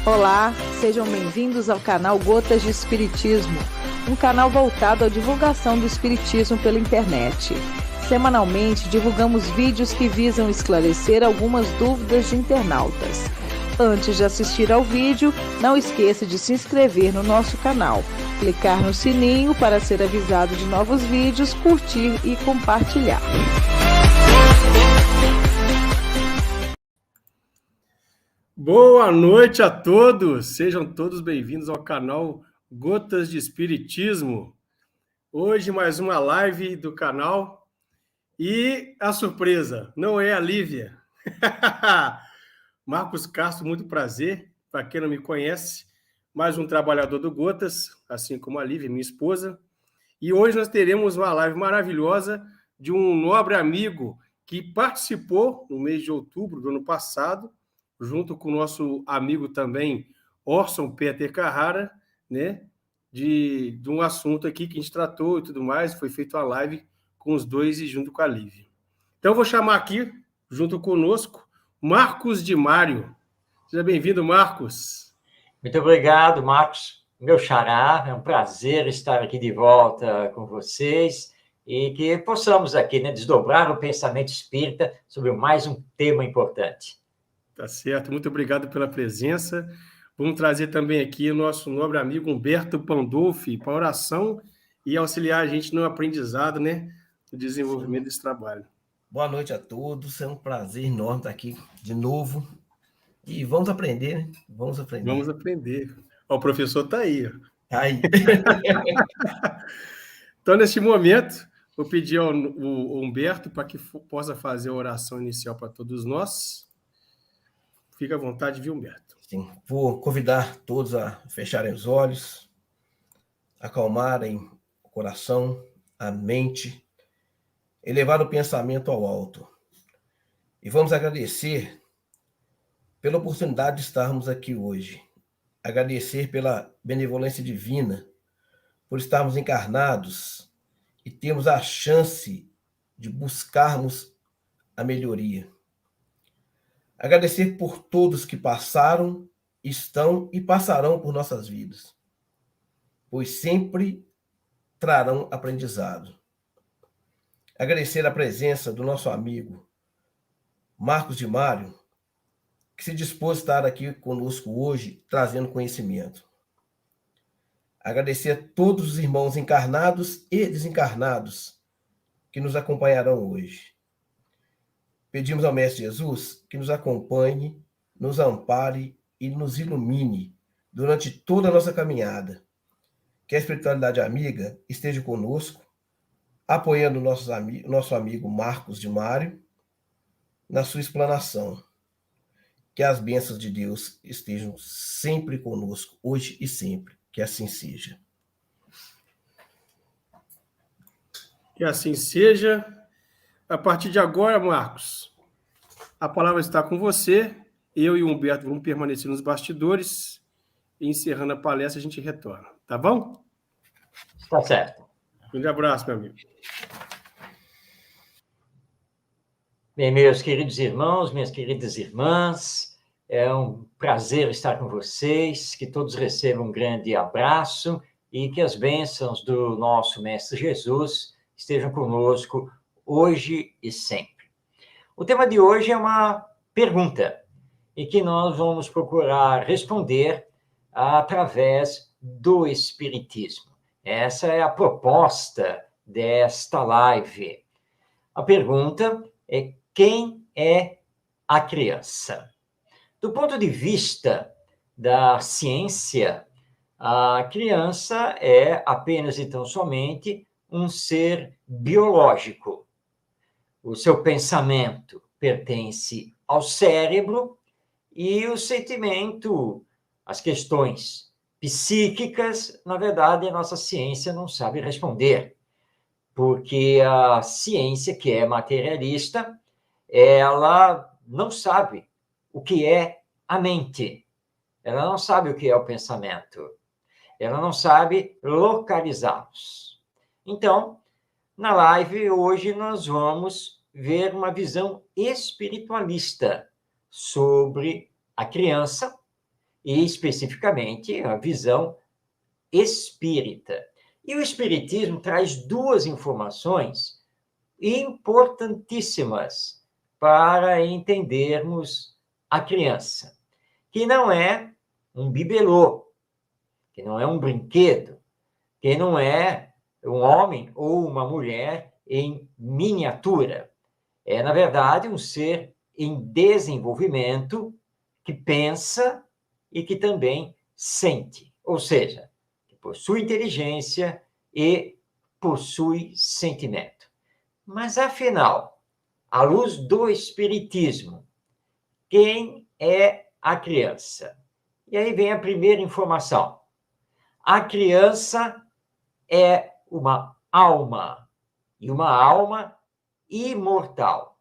Olá, sejam bem-vindos ao canal Gotas de Espiritismo, um canal voltado à divulgação do Espiritismo pela internet. Semanalmente, divulgamos vídeos que visam esclarecer algumas dúvidas de internautas. Antes de assistir ao vídeo, não esqueça de se inscrever no nosso canal, clicar no sininho para ser avisado de novos vídeos, curtir e compartilhar. Boa noite a todos, sejam todos bem-vindos ao canal Gotas de Espiritismo. Hoje mais uma live do canal e a surpresa, não é a Lívia. Marcos Castro, muito prazer, para quem não me conhece, mais um trabalhador do Gotas, assim como a Lívia, minha esposa. E hoje nós teremos uma live maravilhosa de um nobre amigo que participou no mês de outubro do ano passado, junto com o nosso amigo também, Orson Peter Carrara, né? De um assunto aqui que a gente tratou e tudo mais, foi feita uma live com os dois e junto com a Lívia. Então, eu vou chamar aqui, junto conosco, Marcos de Mário. Seja bem-vindo, Marcos. Muito obrigado, Marcos, meu xará. É um prazer estar aqui de volta com vocês e que possamos aqui, né, desdobrar o pensamento espírita sobre mais um tema importante. Tá certo, muito obrigado pela presença. Vamos trazer também aqui o nosso nobre amigo Humberto Pandolfi para oração e auxiliar a gente no aprendizado, né, no desenvolvimento desse trabalho. Boa noite a todos, é um prazer enorme estar aqui de novo. E vamos aprender, né? Vamos aprender. Vamos aprender. Ó, o professor está aí. Tá aí. Então, neste momento, vou pedir ao Humberto para que possa fazer a oração inicial para todos nós. Fica à vontade, viu, Humberto? Sim. Vou convidar todos a fecharem os olhos, acalmarem o coração, a mente, elevar o pensamento ao alto. E vamos agradecer pela oportunidade de estarmos aqui hoje. Agradecer pela benevolência divina, por estarmos encarnados e termos a chance de buscarmos a melhoria. Agradecer por todos que passaram, estão e passarão por nossas vidas, pois sempre trarão aprendizado. Agradecer a presença do nosso amigo Marcos de Mário, que se dispôs a estar aqui conosco hoje, trazendo conhecimento. Agradecer a todos os irmãos encarnados e desencarnados que nos acompanharão hoje. Pedimos ao Mestre Jesus que nos acompanhe, nos ampare e nos ilumine durante toda a nossa caminhada. Que a espiritualidade amiga esteja conosco, apoiando nosso amigo Marcos de Mário na sua explanação. Que as bênçãos de Deus estejam sempre conosco, hoje e sempre. Que assim seja. Que assim seja. A partir de agora, Marcos, a palavra está com você. Eu e o Humberto vamos permanecer nos bastidores. E encerrando a palestra, a gente retorna. Tá bom? Está certo. Um grande abraço, meu amigo. Bem, meus queridos irmãos, minhas queridas irmãs, é um prazer estar com vocês, que todos recebam um grande abraço e que as bênçãos do nosso Mestre Jesus estejam conosco hoje e sempre. O tema de hoje é uma pergunta e que nós vamos procurar responder através do Espiritismo. Essa é a proposta desta live. A pergunta é: quem é a criança? Do ponto de vista da ciência, a criança é apenas e tão somente um ser biológico. O seu pensamento pertence ao cérebro e o sentimento, as questões psíquicas, na verdade, a nossa ciência não sabe responder, porque a ciência, que é materialista, ela não sabe o que é a mente, ela não sabe o que é o pensamento, ela não sabe localizá-los. Então, na live hoje nós vamos ver uma visão espiritualista sobre a criança e especificamente a visão espírita. E o espiritismo traz duas informações importantíssimas para entendermos a criança, que não é um bibelô, que não é um brinquedo, que não é um homem ou uma mulher em miniatura. É, na verdade, um ser em desenvolvimento que pensa e que também sente, ou seja, que possui inteligência e possui sentimento. Mas, afinal, à luz do espiritismo, quem é a criança? E aí vem a primeira informação. A criança é uma alma, e uma alma imortal.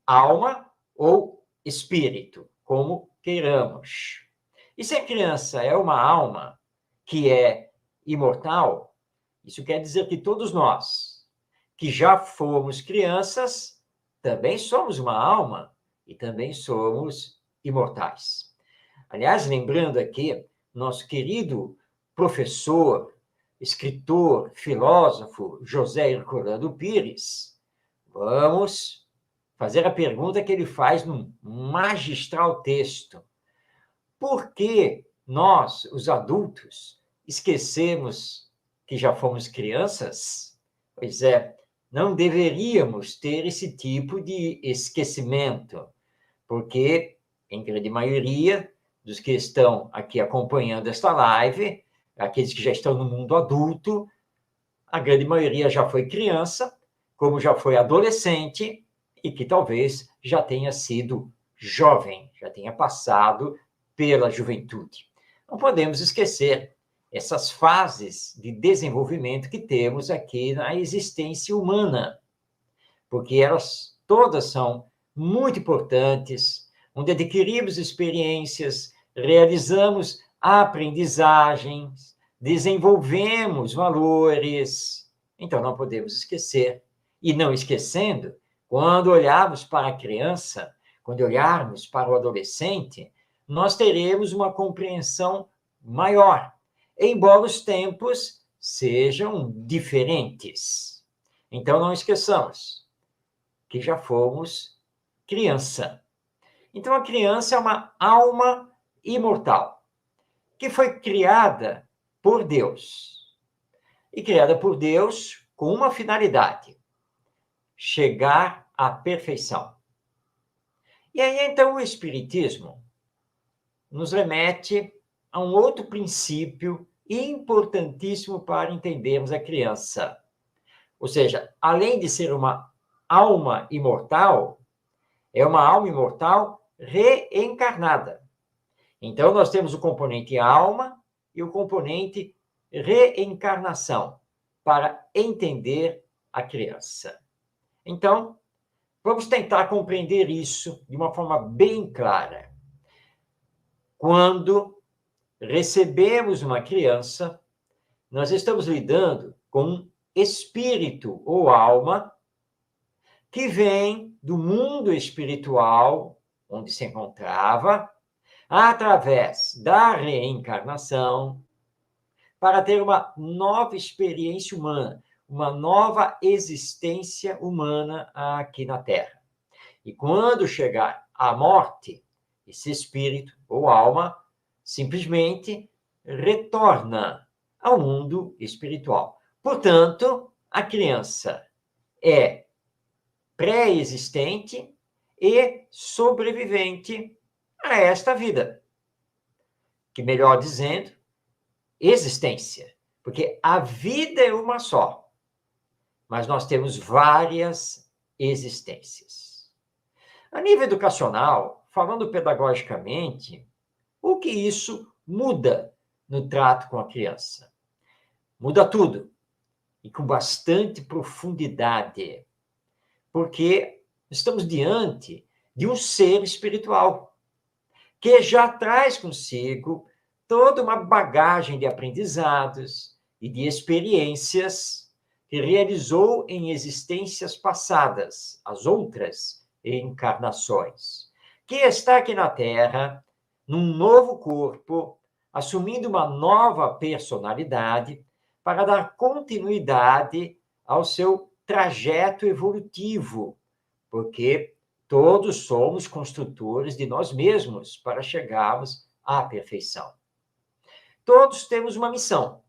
Alma ou espírito, como queiramos. E se a criança é uma alma que é imortal, isso quer dizer que todos nós, que já fomos crianças, também somos uma alma e também somos imortais. Aliás, lembrando aqui, nosso querido professor, escritor, filósofo, José Herculano Pires, vamos fazer a pergunta que ele faz num magistral texto. Por que nós, os adultos, esquecemos que já fomos crianças? Pois é, não deveríamos ter esse tipo de esquecimento, porque, em grande maioria dos que estão aqui acompanhando esta live, aqueles que já estão no mundo adulto, a grande maioria já foi criança, como já foi adolescente, e que talvez já tenha sido jovem, já tenha passado pela juventude. Não podemos esquecer essas fases de desenvolvimento que temos aqui na existência humana, porque elas todas são muito importantes, onde adquirimos experiências, realizamos aprendizagens, desenvolvemos valores. Então, não podemos esquecer. E não esquecendo, quando olharmos para a criança, quando olharmos para o adolescente, nós teremos uma compreensão maior, embora os tempos sejam diferentes. Então, não esqueçamos que já fomos criança. Então, a criança é uma alma imortal, que foi criada por Deus. E criada por Deus com uma finalidade: chegar à perfeição. E aí, então, o Espiritismo nos remete a um outro princípio importantíssimo para entendermos a criança. Ou seja, além de ser uma alma imortal, é uma alma imortal reencarnada. Então, nós temos o componente alma e o componente reencarnação para entender a criança. Então, vamos tentar compreender isso de uma forma bem clara. Quando recebemos uma criança, nós estamos lidando com um espírito ou alma que vem do mundo espiritual, onde se encontrava, através da reencarnação, para ter uma nova experiência humana, uma nova existência humana aqui na Terra. E quando chegar à morte, esse espírito ou alma simplesmente retorna ao mundo espiritual. Portanto, a criança é pré-existente e sobrevivente a esta vida. Que, melhor dizendo, existência. Porque a vida é uma só, mas nós temos várias existências. A nível educacional, falando pedagogicamente, o que isso muda no trato com a criança? Muda tudo, e com bastante profundidade, porque estamos diante de um ser espiritual que já traz consigo toda uma bagagem de aprendizados e de experiências que realizou em existências passadas, as outras encarnações, que está aqui na Terra num novo corpo, assumindo uma nova personalidade para dar continuidade ao seu trajeto evolutivo, porque todos somos construtores de nós mesmos para chegarmos à perfeição. Todos temos uma missão,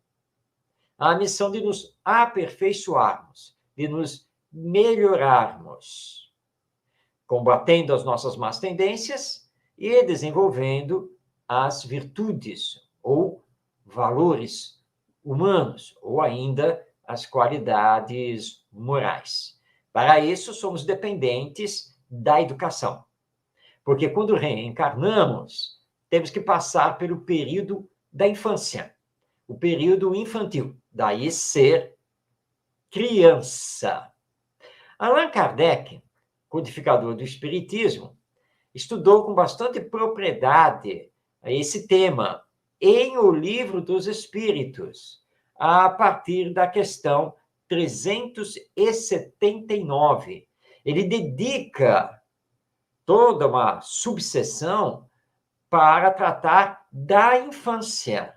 a missão de nos aperfeiçoarmos, de nos melhorarmos, combatendo as nossas más tendências e desenvolvendo as virtudes ou valores humanos, ou ainda as qualidades morais. Para isso, somos dependentes da educação. Porque quando reencarnamos, temos que passar pelo período da infância, o período infantil, daí ser criança. Allan Kardec, codificador do Espiritismo, estudou com bastante propriedade esse tema em O Livro dos Espíritos, a partir da questão 379. Ele dedica toda uma subseção para tratar da infância.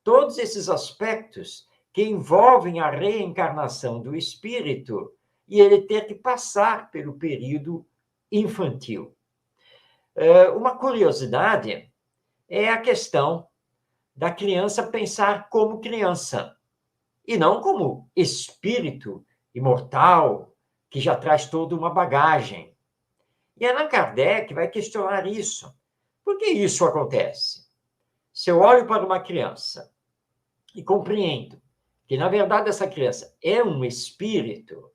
Todos esses aspectos que envolvem a reencarnação do espírito e ele ter que passar pelo período infantil. Uma curiosidade é a questão da criança pensar como criança e não como espírito imortal que já traz toda uma bagagem. E Allan Kardec vai questionar isso. Por que isso acontece? Se eu olho para uma criança e compreendo que, na verdade, essa criança é um espírito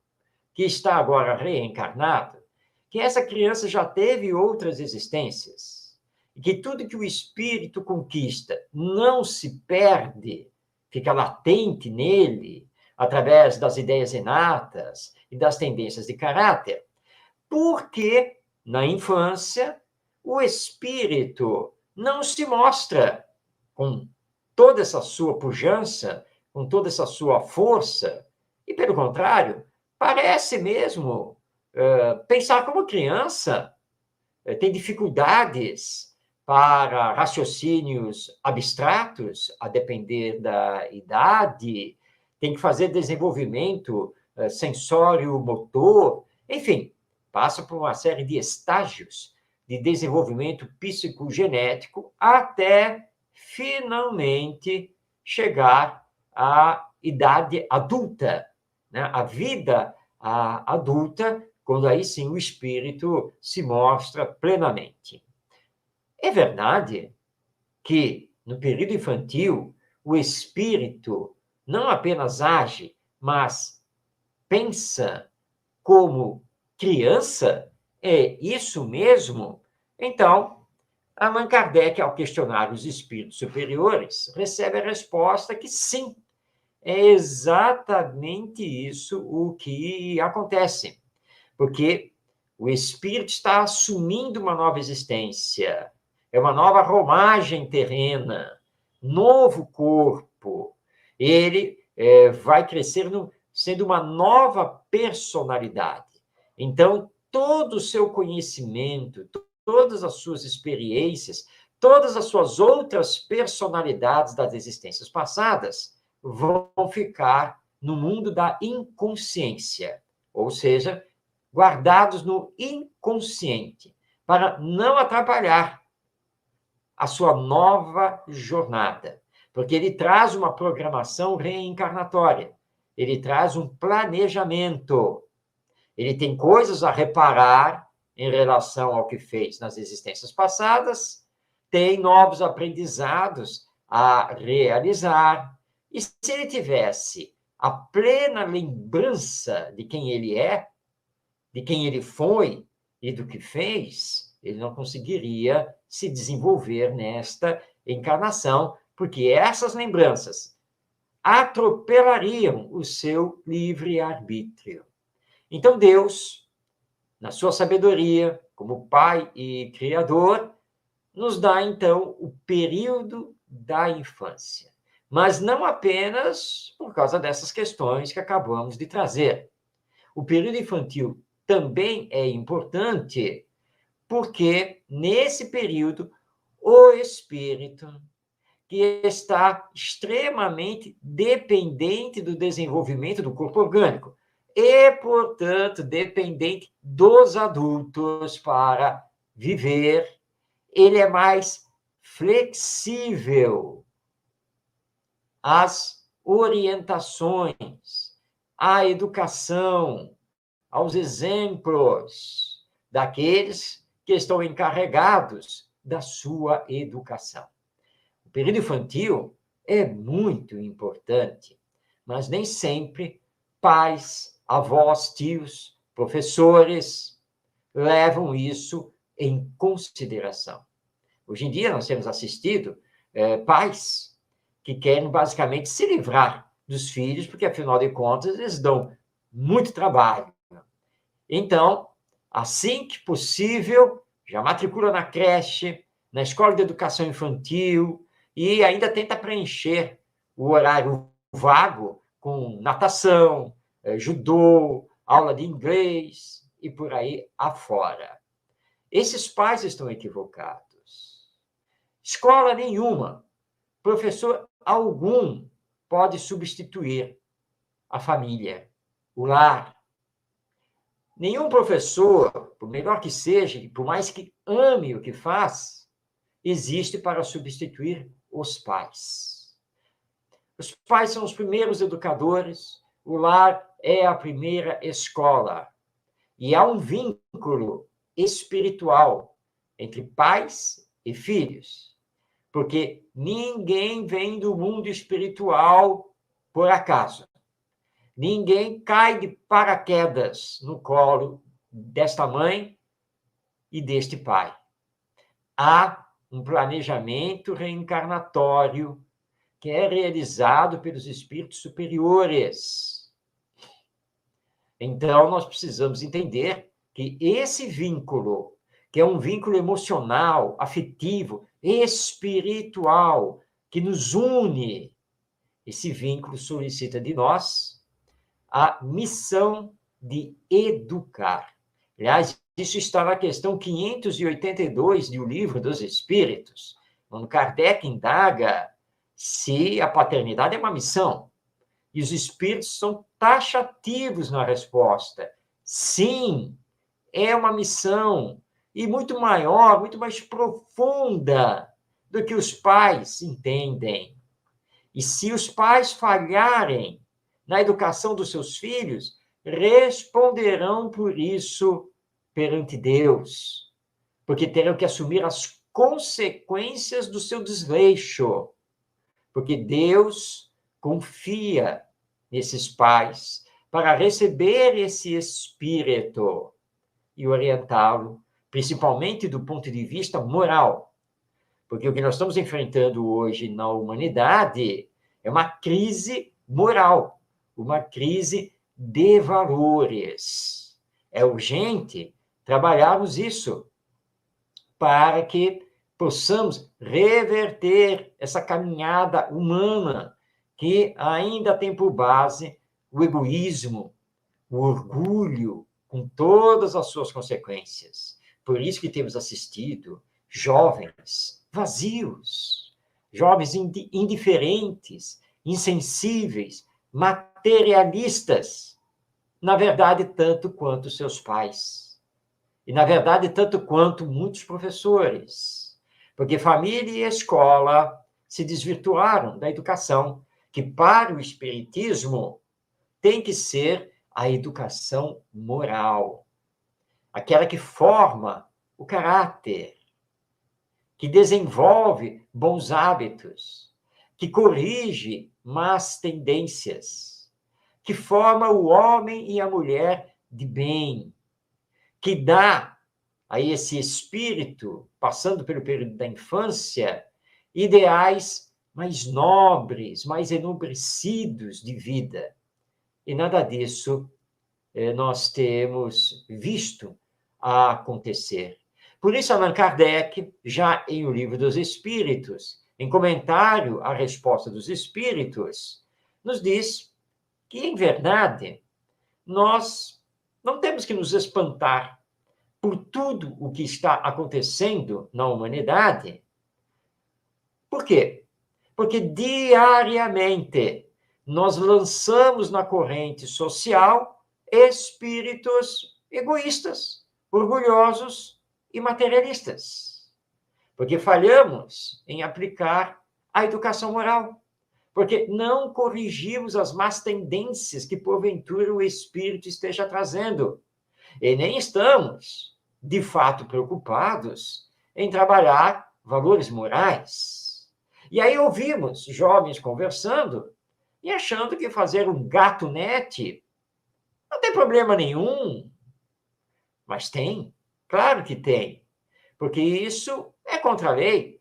que está agora reencarnado, que essa criança já teve outras existências, e que tudo que o espírito conquista não se perde, fica latente nele, através das ideias inatas e das tendências de caráter, porque, na infância, o espírito não se mostra com toda essa sua pujança, com toda essa sua força, e, pelo contrário, parece mesmo pensar como criança, tem dificuldades para raciocínios abstratos, a depender da idade, tem que fazer desenvolvimento sensório-motor, enfim, passa por uma série de estágios de desenvolvimento psicogenético até finalmente chegar à idade adulta, né? A vida adulta, quando aí sim o espírito se mostra plenamente. É verdade que, no período infantil, o espírito não apenas age, mas pensa como criança? É isso mesmo? Então, Allan Kardec, ao questionar os espíritos superiores, recebe a resposta que sim, é exatamente isso o que acontece. Porque o espírito está assumindo uma nova existência, é uma nova romagem terrena, novo corpo. Ele vai crescer sendo uma nova personalidade. Então, todo o seu conhecimento, todas as suas experiências, todas as suas outras personalidades das existências passadas vão ficar no mundo da inconsciência, ou seja, guardados no inconsciente, para não atrapalhar a sua nova jornada, porque ele traz uma programação reencarnatória, ele traz um planejamento, ele tem coisas a reparar em relação ao que fez nas existências passadas, tem novos aprendizados a realizar, e se ele tivesse a plena lembrança de quem ele é, de quem ele foi e do que fez, ele não conseguiria se desenvolver nesta encarnação, porque essas lembranças atropelariam o seu livre-arbítrio. Então, Deus, na sua sabedoria, como Pai e Criador, nos dá, então, o período da infância. Mas não apenas por causa dessas questões que acabamos de trazer. O período infantil também é importante porque, nesse período, o espírito que está extremamente dependente do desenvolvimento do corpo orgânico e, portanto, dependente dos adultos para viver. Ele é mais flexível às orientações, à educação, aos exemplos daqueles que estão encarregados da sua educação. O período infantil é muito importante, mas nem sempre pais, avós, tios, professores levam isso em consideração. Hoje em dia, nós temos assistido pais que querem basicamente se livrar dos filhos, porque, afinal de contas, eles dão muito trabalho. Então, assim que possível, já matricula na creche, na escola de educação infantil, e ainda tenta preencher o horário vago com natação, judô, aula de inglês e por aí afora. Esses pais estão equivocados. Escola nenhuma, professor algum pode substituir a família, o lar. Nenhum professor, por melhor que seja, por mais que ame o que faz, existe para substituir os pais. Os pais são os primeiros educadores, o lar é a primeira escola. E há um vínculo espiritual entre pais e filhos, porque ninguém vem do mundo espiritual por acaso. Ninguém cai de paraquedas no colo desta mãe e deste pai. Há um planejamento reencarnatório que é realizado pelos espíritos superiores. Então, nós precisamos entender que esse vínculo, que é um vínculo emocional, afetivo, espiritual, que nos une, esse vínculo solicita de nós a missão de educar. Aliás, isso está na questão 582 do Livro dos Espíritos, quando Kardec indaga se a paternidade é uma missão. E os espíritos são taxativos na resposta. Sim, é uma missão, e muito maior, muito mais profunda do que os pais entendem. E se os pais falharem na educação dos seus filhos, responderão por isso perante Deus, porque terão que assumir as consequências do seu desleixo, porque Deus confia nesses pais para receber esse espírito e orientá-lo, principalmente do ponto de vista moral. Porque o que nós estamos enfrentando hoje na humanidade é uma crise moral, uma crise de valores. É urgente trabalharmos isso para que possamos reverter essa caminhada humana que ainda tem por base o egoísmo, o orgulho, com todas as suas consequências. Por isso que temos assistido jovens vazios, jovens indiferentes, insensíveis, materialistas, na verdade, tanto quanto seus pais. E, na verdade, tanto quanto muitos professores. Porque família e escola se desvirtuaram da educação, que para o espiritismo tem que ser a educação moral, aquela que forma o caráter, que desenvolve bons hábitos, que corrige más tendências, que forma o homem e a mulher de bem, que dá a esse espírito, passando pelo período da infância, ideais mais nobres, mais enobrecidos de vida. E nada disso nós temos visto a acontecer. Por isso, Allan Kardec, já em O Livro dos Espíritos, em comentário à resposta dos Espíritos, nos diz que, em verdade, nós não temos que nos espantar por tudo o que está acontecendo na humanidade, Por quê? Porque diariamente nós lançamos na corrente social espíritos egoístas, orgulhosos e materialistas. Porque falhamos em aplicar a educação moral. Porque não corrigimos as más tendências que, porventura, o espírito esteja trazendo. E nem estamos, de fato, preocupados em trabalhar valores morais. E aí ouvimos jovens conversando e achando que fazer um gato-net não tem problema nenhum. Mas tem, claro que tem, porque isso é contra a lei.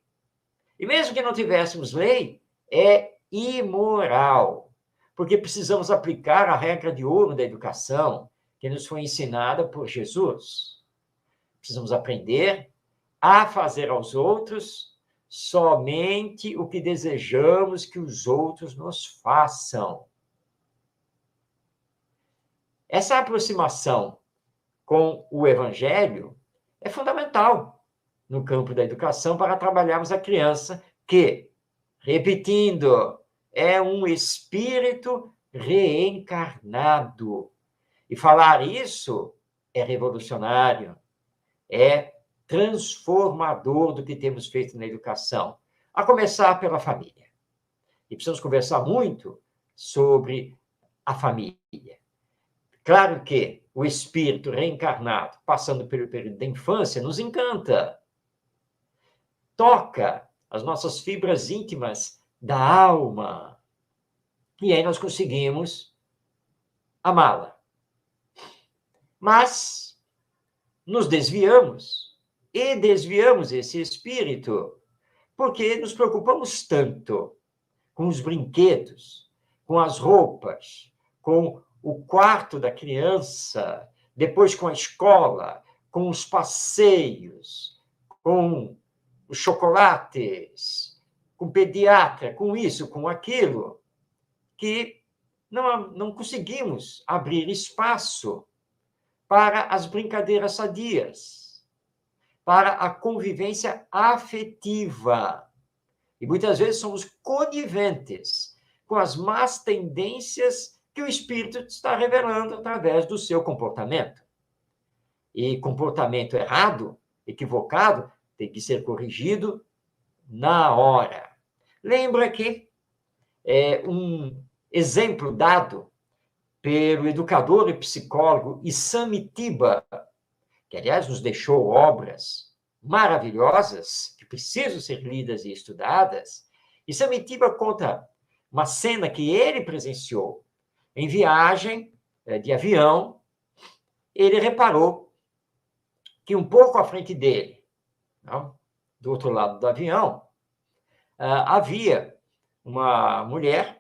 E mesmo que não tivéssemos lei, é imoral, porque precisamos aplicar a regra de ouro da educação que nos foi ensinada por Jesus. Precisamos aprender a fazer aos outros somente o que desejamos que os outros nos façam. Essa aproximação com o Evangelho é fundamental no campo da educação para trabalharmos a criança que, repetindo, é um espírito reencarnado. E falar isso é revolucionário, é transformador do que temos feito na educação, a começar pela família. E precisamos conversar muito sobre a família. Claro que o espírito reencarnado, passando pelo período da infância, nos encanta. Toca as nossas fibras íntimas da alma. E aí nós conseguimos amá-la. Mas nos desviamos e desviamos esse espírito porque nos preocupamos tanto com os brinquedos, com as roupas, com o quarto da criança, depois com a escola, com os passeios, com os chocolates, com o pediatra, com isso, com aquilo, que não conseguimos abrir espaço para as brincadeiras sadias, para a convivência afetiva. E muitas vezes somos coniventes com as más tendências que o espírito está revelando através do seu comportamento. E comportamento errado, equivocado, tem que ser corrigido na hora. Lembra que um exemplo dado pelo educador e psicólogo Isamitiba, que, aliás, nos deixou obras maravilhosas, que precisam ser lidas e estudadas. Isamitiba conta uma cena que ele presenciou em viagem de avião. Ele reparou que um pouco à frente dele, do outro lado do avião, havia uma mulher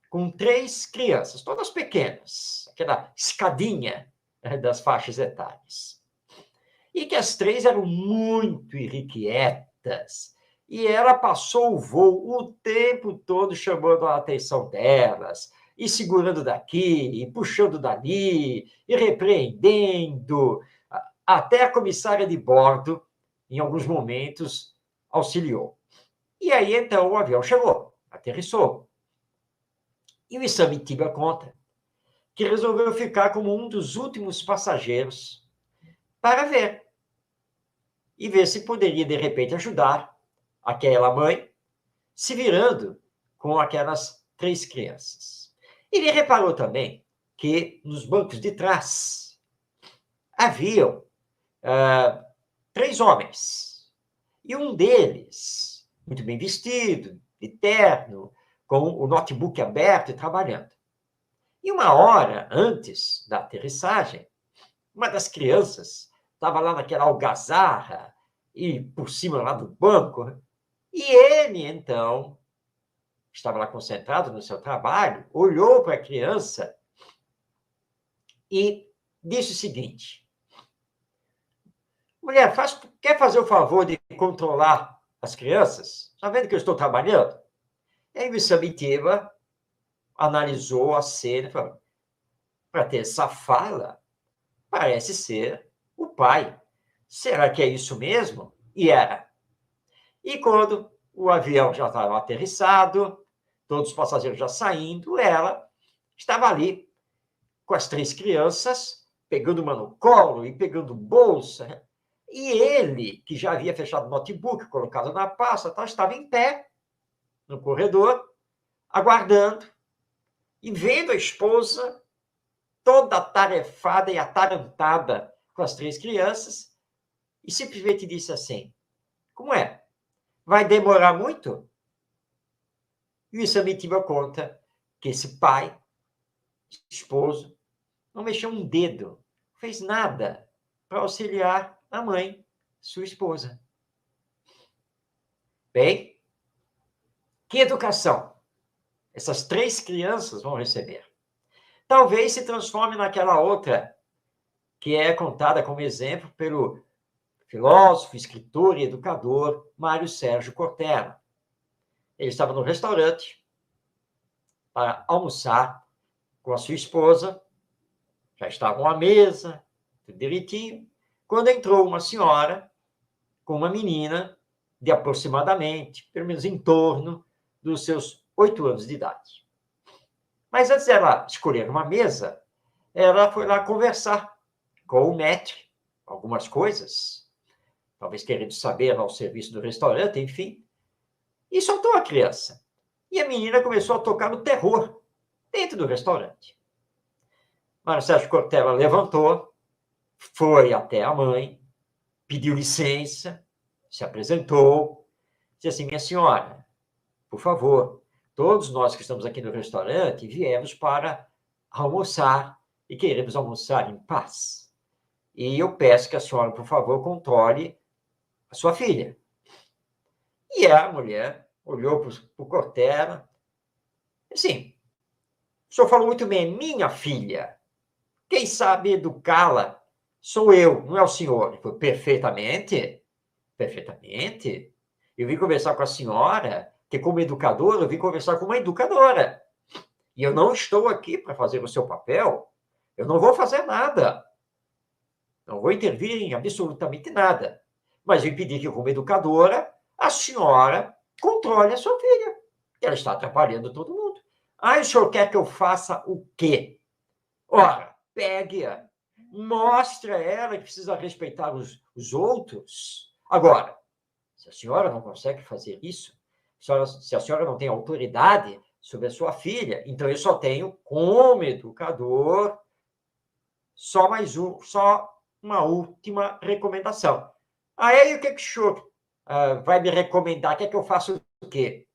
com 3 crianças, todas pequenas, aquela escadinha das faixas etárias. E que as 3 eram muito irrequietas. E ela passou o voo o tempo todo chamando a atenção delas, e segurando daqui, e puxando dali, e repreendendo. Até a comissária de bordo, em alguns momentos, auxiliou. E aí, então, o avião chegou, aterrissou. E o Isamitiba conta que resolveu ficar como um dos últimos passageiros para ver. E ver se poderia, de repente, ajudar aquela mãe se virando com aquelas 3 crianças. Ele reparou também que nos bancos de trás haviam 3 homens. E um deles, muito bem vestido, de terno, com o notebook aberto e trabalhando. E uma hora antes da aterrissagem, uma das crianças estava lá naquela algazarra e por cima lá do banco. E ele, então, estava lá concentrado no seu trabalho, olhou para a criança e disse o seguinte: mulher, quer fazer o favor de controlar as crianças? Está vendo que eu estou trabalhando? E aí o Isamitiba analisou a cena e falou: para ter essa fala, parece ser o pai. Será que é isso mesmo? E era. E quando o avião já estava aterrissado, todos os passageiros já saindo, ela estava ali com as 3 crianças, pegando uma no colo e pegando bolsa. E ele, que já havia fechado o notebook, colocado na pasta, tal, estava em pé no corredor, aguardando e vendo a esposa toda atarefada e atarantada com as 3 crianças, e simplesmente disse assim: como é? Vai demorar muito? E o Samitiba conta que esse pai, esposo, não mexeu um dedo, fez nada para auxiliar a mãe, sua esposa. Bem, que educação essas 3 crianças vão receber? Talvez se transforme naquela outra que é contada como exemplo pelo filósofo, escritor e educador Mário Sérgio Cortella. Ele estava no restaurante para almoçar com a sua esposa, já estavam à mesa, tudo direitinho, quando entrou uma senhora com uma menina de aproximadamente, pelo menos em torno dos seus 8 anos de idade. Mas antes dela escolher uma mesa, ela foi lá conversar com o maître, algumas coisas, talvez querendo saber ao serviço do restaurante, enfim, e soltou a criança. E a menina começou a tocar no terror dentro do restaurante. Mário Sérgio Cortella levantou, foi até a mãe, pediu licença, se apresentou, disse assim: minha senhora, por favor, todos nós que estamos aqui no restaurante viemos para almoçar e queremos almoçar em paz. E eu peço que a senhora, por favor, controle a sua filha. E a mulher olhou para o Cortella, assim: o senhor falou muito bem, minha filha. Quem sabe educá-la sou eu, não é o senhor. Ele falou: perfeitamente, perfeitamente. Eu vim conversar com a senhora, que como educadora, eu vim conversar com uma educadora. E eu não estou aqui para fazer o seu papel, eu não vou fazer nada. Não vou intervir em absolutamente nada. Mas vim pedir que, como educadora, a senhora controle a sua filha. Ela está atrapalhando todo mundo. Ah, o senhor quer que eu faça o quê? Ora, pegue-a, mostre a ela que precisa respeitar os outros. Agora, se a senhora não consegue fazer isso, se a senhora não tem autoridade sobre a sua filha, então eu só tenho, como educador, só uma última recomendação. Aí, o que o senhor vai me recomendar? Quer que eu faça o quê?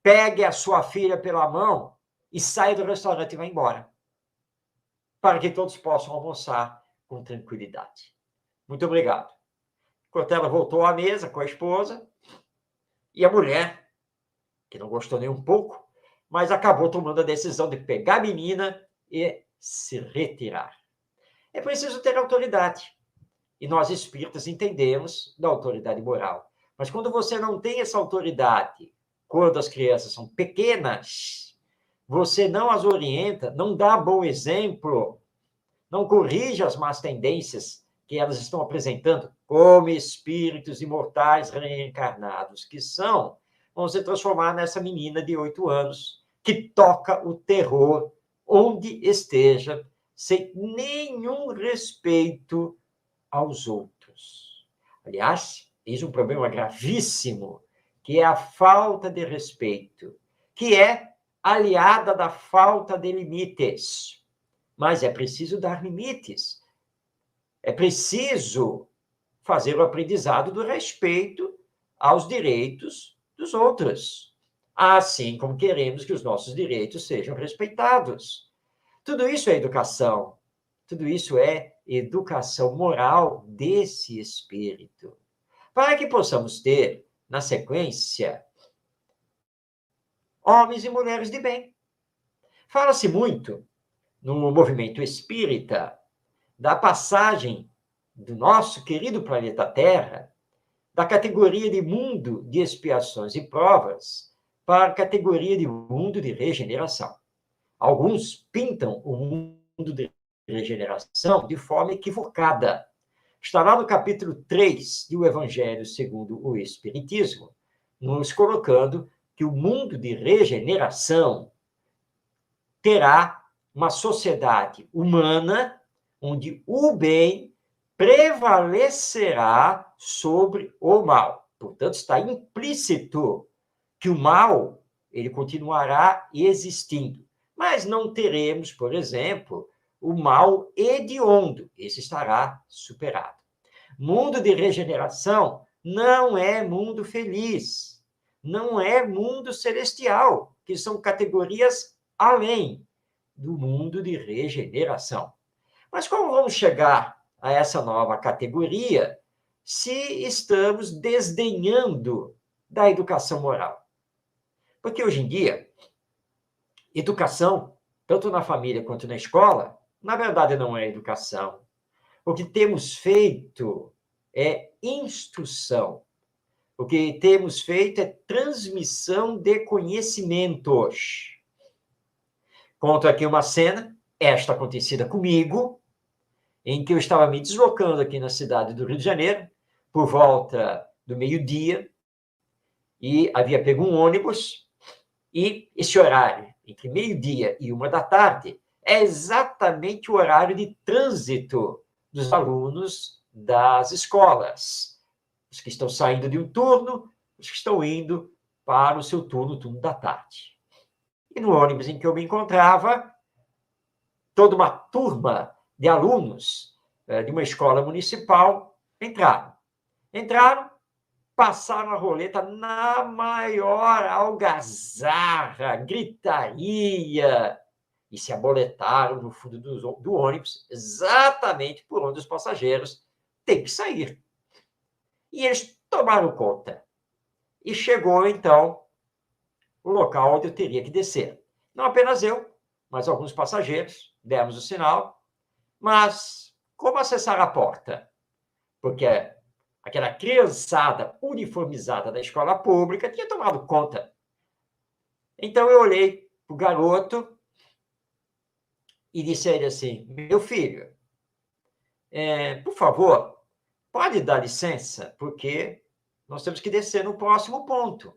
Pegue a sua filha pela mão e saia do restaurante e vá embora, para que todos possam almoçar com tranquilidade. Muito obrigado. Cortella voltou à mesa com a esposa e a mulher, que não gostou nem um pouco, mas acabou tomando a decisão de pegar a menina e se retirar. É preciso ter autoridade. E nós espíritas entendemos da autoridade moral. Mas quando você não tem essa autoridade, quando as crianças são pequenas, você não as orienta, não dá bom exemplo, não corrige as más tendências que elas estão apresentando como espíritos imortais reencarnados que são, vão se transformar nessa menina de 8 anos que toca o terror onde esteja, sem nenhum respeito aos outros. Aliás, eis um problema gravíssimo, que é a falta de respeito, que é aliada da falta de limites. Mas é preciso dar limites. É preciso fazer o aprendizado do respeito aos direitos dos outros, assim como queremos que os nossos direitos sejam respeitados. Tudo isso é educação. Tudo isso é educação moral desse espírito. Para que possamos ter, na sequência, homens e mulheres de bem. Fala-se muito, no movimento espírita, da passagem do nosso querido planeta Terra, da categoria de mundo de expiações e provas, para a categoria de mundo de regeneração. Alguns pintam o mundo de regeneração de forma equivocada. Está lá no capítulo 3 do Evangelho segundo o Espiritismo, nos colocando que o mundo de regeneração terá uma sociedade humana onde o bem prevalecerá sobre o mal. Portanto, está implícito que o mal ele continuará existindo. Mas não teremos, por exemplo, o mal hediondo. Esse estará superado. Mundo de regeneração não é mundo feliz, não é mundo celestial, que são categorias além do mundo de regeneração. Mas como vamos chegar a essa nova categoria se estamos desdenhando da educação moral? Porque hoje em dia, educação, tanto na família quanto na escola, na verdade não é educação. O que temos feito é instrução. O que temos feito é transmissão de conhecimentos. Conto aqui uma cena, esta acontecida comigo, em que eu estava me deslocando aqui na cidade do Rio de Janeiro, por volta do meio-dia, e havia pego um ônibus, e esse horário, entre meio-dia e 1h da tarde, é exatamente o horário de trânsito dos alunos das escolas. Os que estão saindo de um turno, os que estão indo para o seu turno, o turno da tarde. E no ônibus em que eu me encontrava, toda uma turma de alunos de uma escola municipal entraram, passaram a roleta na maior algazarra, gritaria, e se aboletaram no fundo do ônibus, exatamente por onde os passageiros têm que sair. E eles tomaram conta. E chegou, então, o local onde eu teria que descer. Não apenas eu, mas alguns passageiros, demos o sinal, mas como acessar a porta? Porque aquela criançada uniformizada da escola pública tinha tomado conta. Então eu olhei para o garoto e disse a ele assim: meu filho, por favor, pode dar licença, porque nós temos que descer no próximo ponto.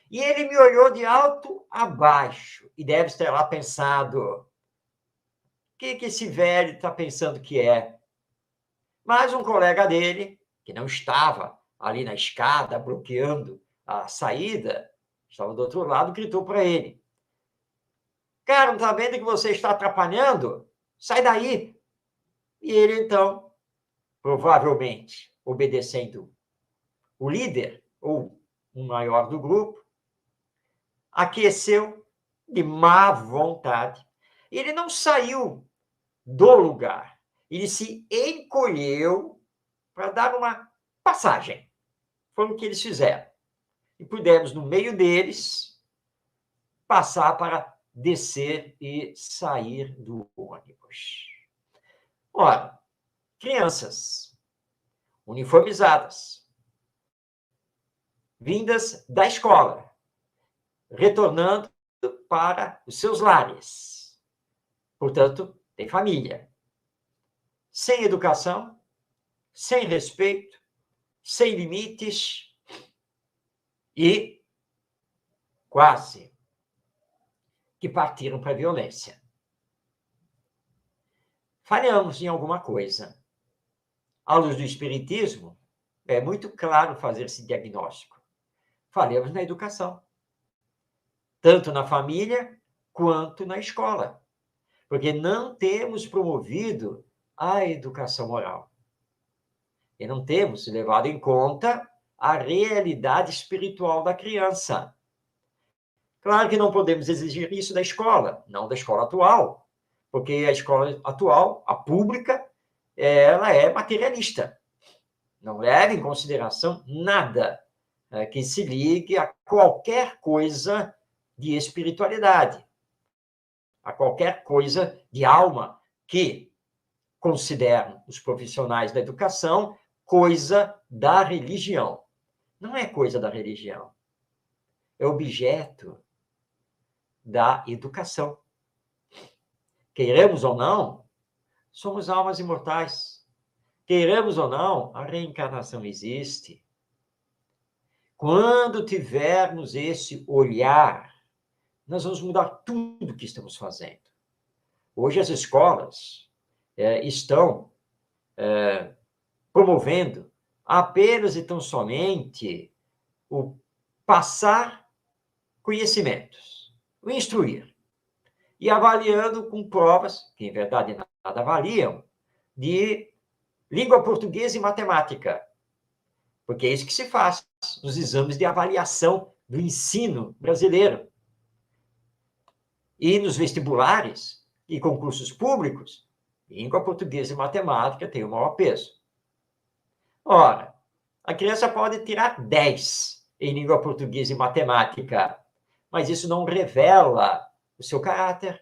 E ele me olhou de alto a baixo e deve ter lá pensado: o que esse velho está pensando que é? Mas um colega dele, que não estava ali na escada bloqueando a saída, estava do outro lado, gritou para ele: cara, não está vendo que você está atrapalhando? Sai daí! E ele, então, provavelmente, obedecendo o líder, ou o maior do grupo, aqueceu de má vontade. Ele não saiu do lugar. Ele se encolheu para dar uma passagem. Foi o que eles fizeram. E pudemos, no meio deles, passar para descer e sair do ônibus. Ora, crianças uniformizadas, vindas da escola, retornando para os seus lares. Portanto, tem família. Sem educação, sem respeito, sem limites e quase que partiram para a violência. Falhamos em alguma coisa. À luz do Espiritismo, é muito claro fazer esse diagnóstico. Falhamos na educação. Tanto na família quanto na escola. Porque não temos promovido a educação moral. E não temos levado em conta a realidade espiritual da criança. Claro que não podemos exigir isso da escola, não da escola atual, porque a escola atual, a pública, ela é materialista. Não leva em consideração nada que se ligue a qualquer coisa de espiritualidade, a qualquer coisa de alma que consideram os profissionais da educação coisa da religião. Não é coisa da religião. É objeto da educação. Queiramos ou não, somos almas imortais. Queiramos ou não, a reencarnação existe. Quando tivermos esse olhar, nós vamos mudar tudo que estamos fazendo. Hoje as escolas estão promovendo apenas e tão somente o passar conhecimentos, o instruir, e avaliando com provas, que em verdade nada avaliam, de língua portuguesa e matemática, porque é isso que se faz nos exames de avaliação do ensino brasileiro. E nos vestibulares e concursos públicos, língua portuguesa e matemática tem o maior peso. Ora, a criança pode tirar 10 em língua portuguesa e matemática, mas isso não revela o seu caráter,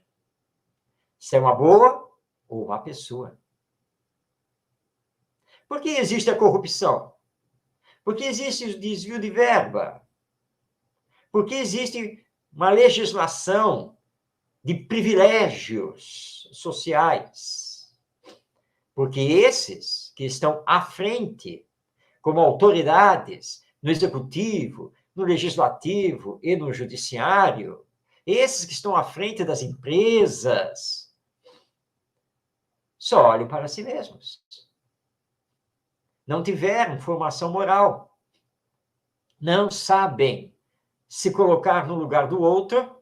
se é uma boa ou uma pessoa. Por que existe a corrupção? Por que existe o desvio de verba? Por que existe uma legislação de privilégios sociais? Porque esses que estão à frente, como autoridades no executivo, no legislativo e no judiciário, esses que estão à frente das empresas, só olham para si mesmos. Não tiveram formação moral. Não sabem se colocar no lugar do outro,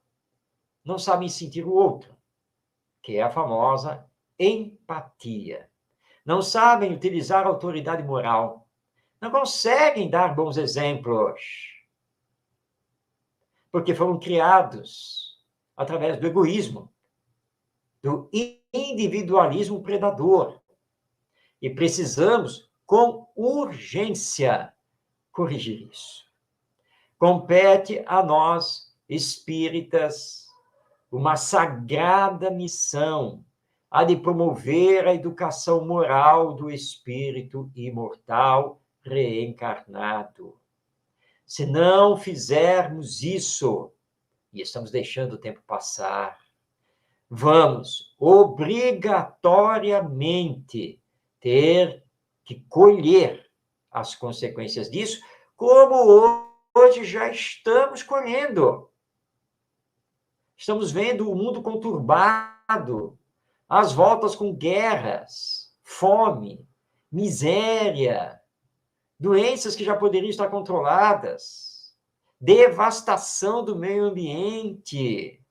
não sabem sentir o outro, que é a famosa empatia. Não sabem utilizar a autoridade moral. Não conseguem dar bons exemplos. Porque foram criados através do egoísmo, do individualismo predador. E precisamos, com urgência, corrigir isso. Compete a nós, espíritas, uma sagrada missão, a de promover a educação moral do espírito imortal reencarnado. Se não fizermos isso, e estamos deixando o tempo passar, vamos obrigatoriamente ter que colher as consequências disso, como hoje já estamos colhendo. Estamos vendo o mundo conturbado, as voltas com guerras, fome, miséria, doenças que já poderiam estar controladas, devastação do meio ambiente,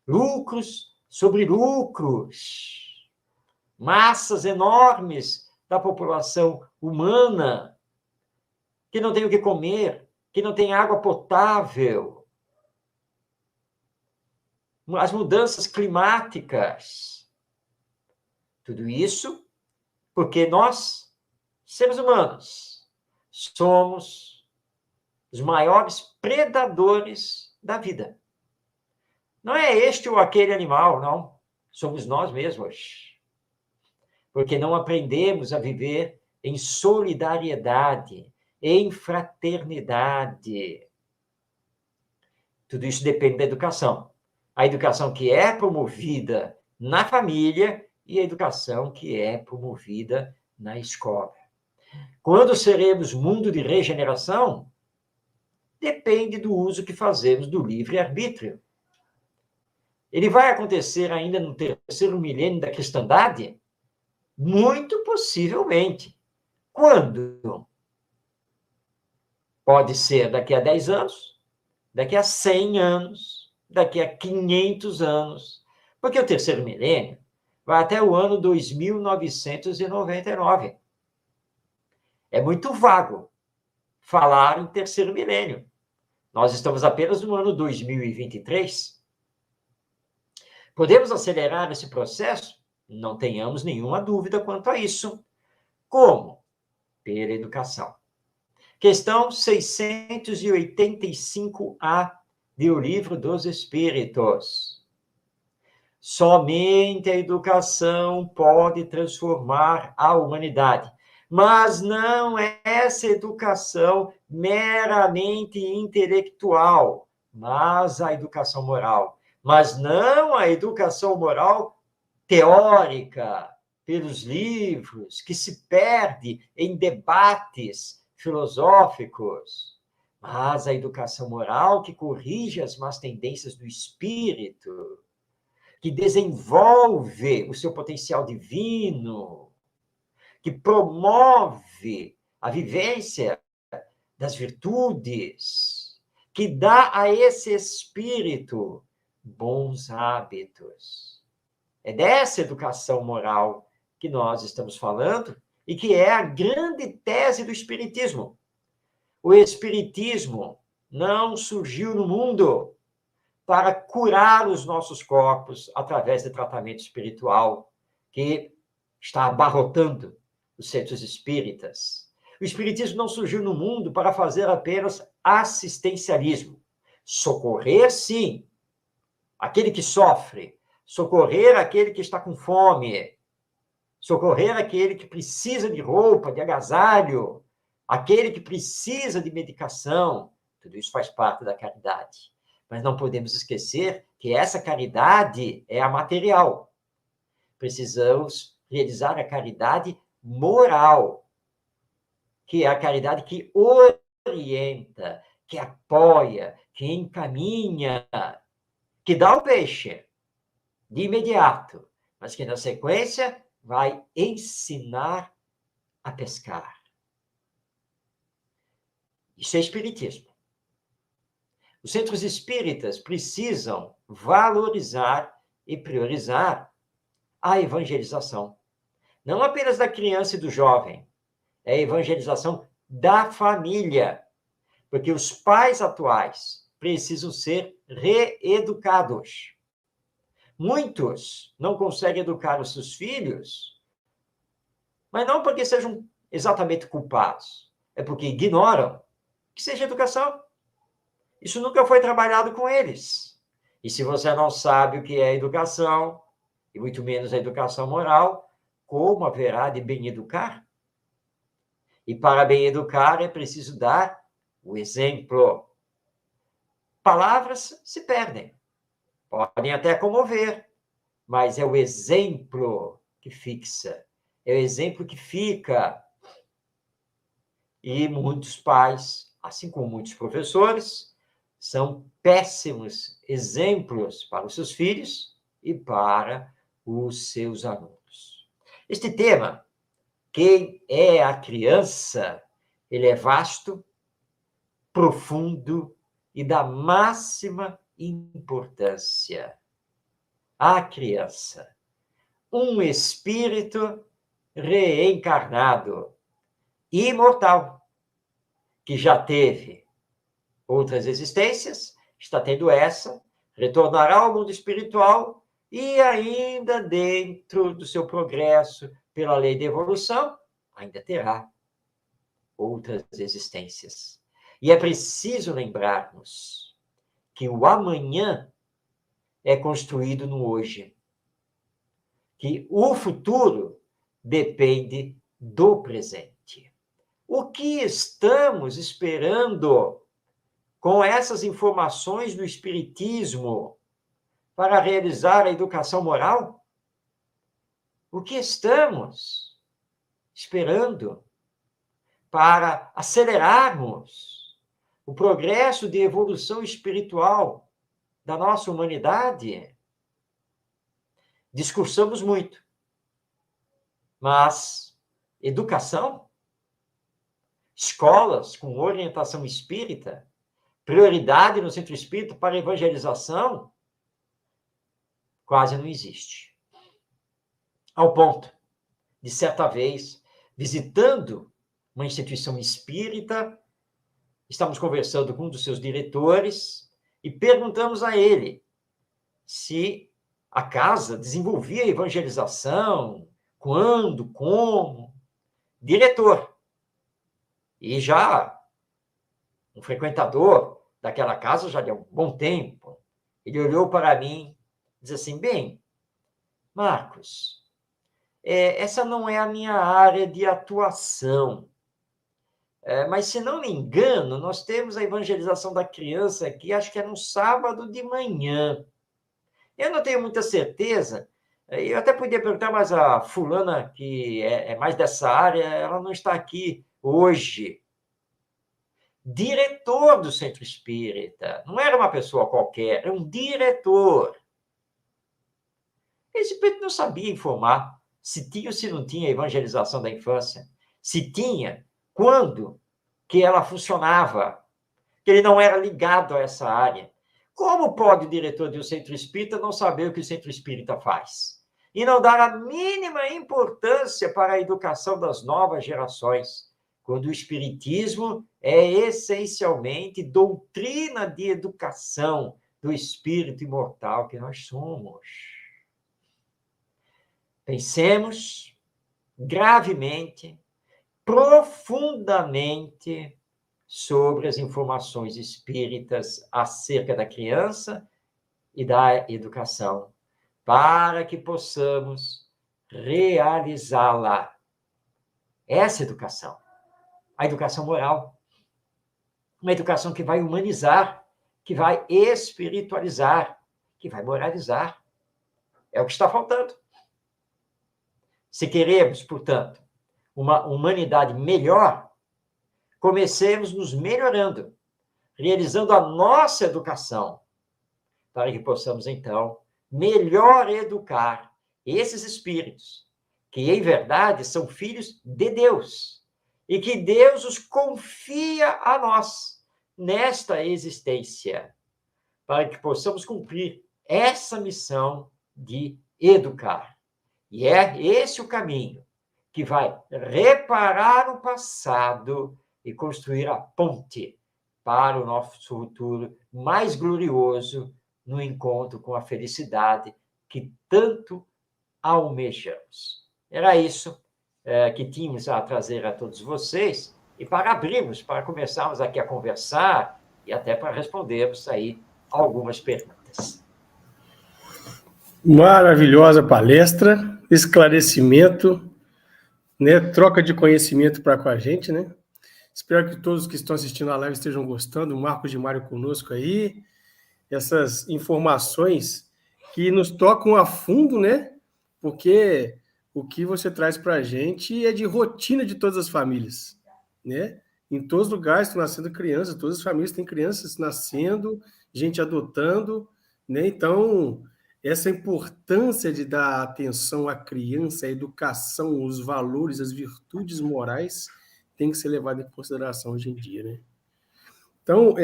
lucros sobre lucros, massas enormes da população humana que não tem o que comer, que não tem água potável, as mudanças climáticas. Tudo isso porque nós, seres humanos, somos os maiores predadores da vida. Não é este ou aquele animal, não. Somos nós mesmos. Porque não aprendemos a viver em solidariedade, em fraternidade. Tudo isso depende da educação. A educação que é promovida na família e a educação que é promovida na escola. Quando seremos mundo de regeneração, depende do uso que fazemos do livre-arbítrio. Ele vai acontecer ainda no terceiro milênio da cristandade? Muito possivelmente. Quando? Pode ser daqui a 10 anos, daqui a 100 anos, daqui a 500 anos, porque o terceiro milênio vai até o ano 2999. É muito vago falar em terceiro milênio. Nós estamos apenas no ano 2023. Podemos acelerar esse processo? Não tenhamos nenhuma dúvida quanto a isso. Como? Pela educação. Questão 685A do Livro dos Espíritos. Somente a educação pode transformar a humanidade, mas não é essa educação meramente intelectual, mas a educação moral. Mas não a educação moral teórica, pelos livros, que se perde em debates filosóficos, mas a educação moral que corrige as más tendências do espírito, que desenvolve o seu potencial divino, que promove a vivência das virtudes, que dá a esse espírito bons hábitos. É dessa educação moral que nós estamos falando e que é a grande tese do espiritismo. O espiritismo não surgiu no mundo para curar os nossos corpos através de tratamento espiritual que está abarrotando os centros espíritas. O espiritismo não surgiu no mundo para fazer apenas assistencialismo. Socorrer, sim, aquele que sofre, socorrer aquele que está com fome, socorrer aquele que precisa de roupa, de agasalho, aquele que precisa de medicação. Tudo isso faz parte da caridade. Mas não podemos esquecer que essa caridade é a material. Precisamos realizar a caridade moral, que é a caridade que orienta, que apoia, que encaminha, que dá o peixe de imediato, mas que na sequência vai ensinar a pescar. Isso é espiritismo. Os centros espíritas precisam valorizar e priorizar a evangelização. Não apenas da criança e do jovem, é a evangelização da família. Porque os pais atuais precisam ser reeducados. Muitos não conseguem educar os seus filhos, mas não porque sejam exatamente culpados, é porque ignoram que seja educação. Isso nunca foi trabalhado com eles. E se você não sabe o que é educação, e muito menos a educação moral, como haverá de bem educar? E para bem educar é preciso dar o exemplo. Palavras se perdem, podem até comover, mas é o exemplo que fixa, é o exemplo que fica. E muitos pais, assim como muitos professores, são péssimos exemplos para os seus filhos e para os seus alunos. Este tema, quem é a criança, ele é vasto, profundo e da máxima importância. A criança, um espírito reencarnado, imortal, que já teve outras existências, está tendo essa, retornará ao mundo espiritual e ainda dentro do seu progresso pela lei da evolução, ainda terá outras existências. E é preciso lembrarmos que o amanhã é construído no hoje, que o futuro depende do presente. O que estamos esperando com essas informações do Espiritismo para realizar a educação moral? O que estamos esperando para acelerarmos o progresso de evolução espiritual da nossa humanidade? Discursamos muito, mas educação, escolas com orientação espírita, prioridade no centro espírita para a evangelização, quase não existe. Ao ponto de, certa vez, visitando uma instituição espírita, estamos conversando com um dos seus diretores e perguntamos a ele se a casa desenvolvia a evangelização, quando, como. Diretor. E já um frequentador daquela casa já de um bom tempo. Ele olhou para mim e disse assim, bem, Marcos, essa não é a minha área de atuação. Mas, se não me engano, nós temos a evangelização da criança aqui, acho que é no sábado de manhã. Eu não tenho muita certeza, eu até podia perguntar, mas a fulana, que é mais dessa área, ela não está aqui hoje. diretor do centro espírita. Não era uma pessoa qualquer, era um diretor. Esse espírito não sabia informar se tinha ou se não tinha evangelização da infância, se tinha, quando que ela funcionava, que ele não era ligado a essa área. Como pode o diretor de um centro espírita não saber o que o centro espírita faz? E não dar a mínima importância para a educação das novas gerações, quando o espiritismo é essencialmente doutrina de educação do espírito imortal que nós somos. Pensemos gravemente, profundamente sobre as informações espíritas acerca da criança e da educação, para que possamos realizá-la. Essa educação, a educação moral, uma educação que vai humanizar, que vai espiritualizar, que vai moralizar. É o que está faltando. Se queremos, portanto, uma humanidade melhor, comecemos nos melhorando, realizando a nossa educação, para que possamos, então, melhor educar esses espíritos, que, em verdade, são filhos de Deus, e que Deus os confia a nós, nesta existência, para que possamos cumprir essa missão de educar. E é esse o caminho que vai reparar o passado e construir a ponte para o nosso futuro mais glorioso no encontro com a felicidade que tanto almejamos. Era isso que tínhamos a trazer a todos vocês e para abrirmos, para começarmos aqui a conversar e até para respondermos aí algumas perguntas. Maravilhosa palestra, esclarecimento, né? Troca de conhecimento para com a gente, né? Espero que todos que estão assistindo a live estejam gostando. O Marcos de Mário conosco aí. Essas informações que nos tocam a fundo, né? Porque o que você traz para a gente é de rotina de todas as famílias, né? Em todos os lugares estão nascendo crianças, todas as famílias têm crianças nascendo, gente adotando, né? Então, essa importância de dar atenção à criança, à educação, os valores, as virtudes morais, tem que ser levada em consideração hoje em dia, né? Então,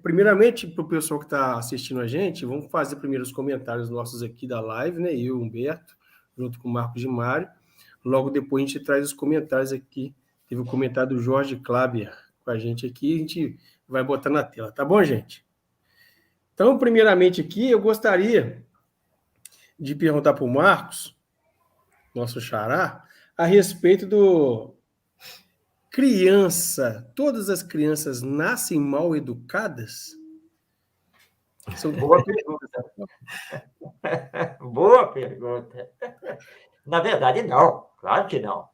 primeiramente, para o pessoal que está assistindo a gente, vamos fazer primeiro os comentários nossos aqui da live, né? Eu, Humberto, junto com o Marcos de Mário. Logo depois a gente traz os comentários aqui. Teve o comentário do Jorge Klaber com a gente aqui, a gente vai botar na tela, tá bom, gente? Então, primeiramente aqui, eu gostaria de perguntar para o Marcos, nosso xará, a respeito do criança. Todas as crianças nascem mal educadas? Boa pergunta. Boa pergunta. Na verdade, não. Claro que não.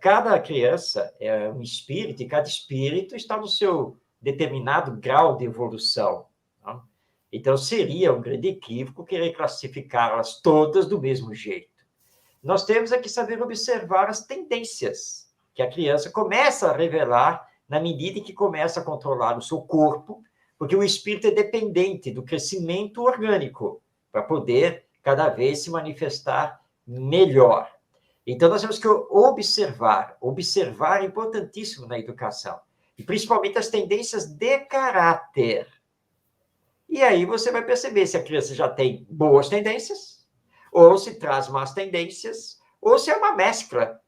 Cada criança é um espírito, e cada espírito está no seu determinado grau de evolução. Não? Então, seria um grande equívoco querer classificá-las todas do mesmo jeito. Nós temos que saber observar as tendências que a criança começa a revelar na medida em que começa a controlar o seu corpo, porque o espírito é dependente do crescimento orgânico para poder cada vez se manifestar melhor. Então, nós temos que observar. Observar é importantíssimo na educação, e principalmente as tendências de caráter. E aí você vai perceber se a criança já tem boas tendências, ou se traz más tendências, ou se é uma mescla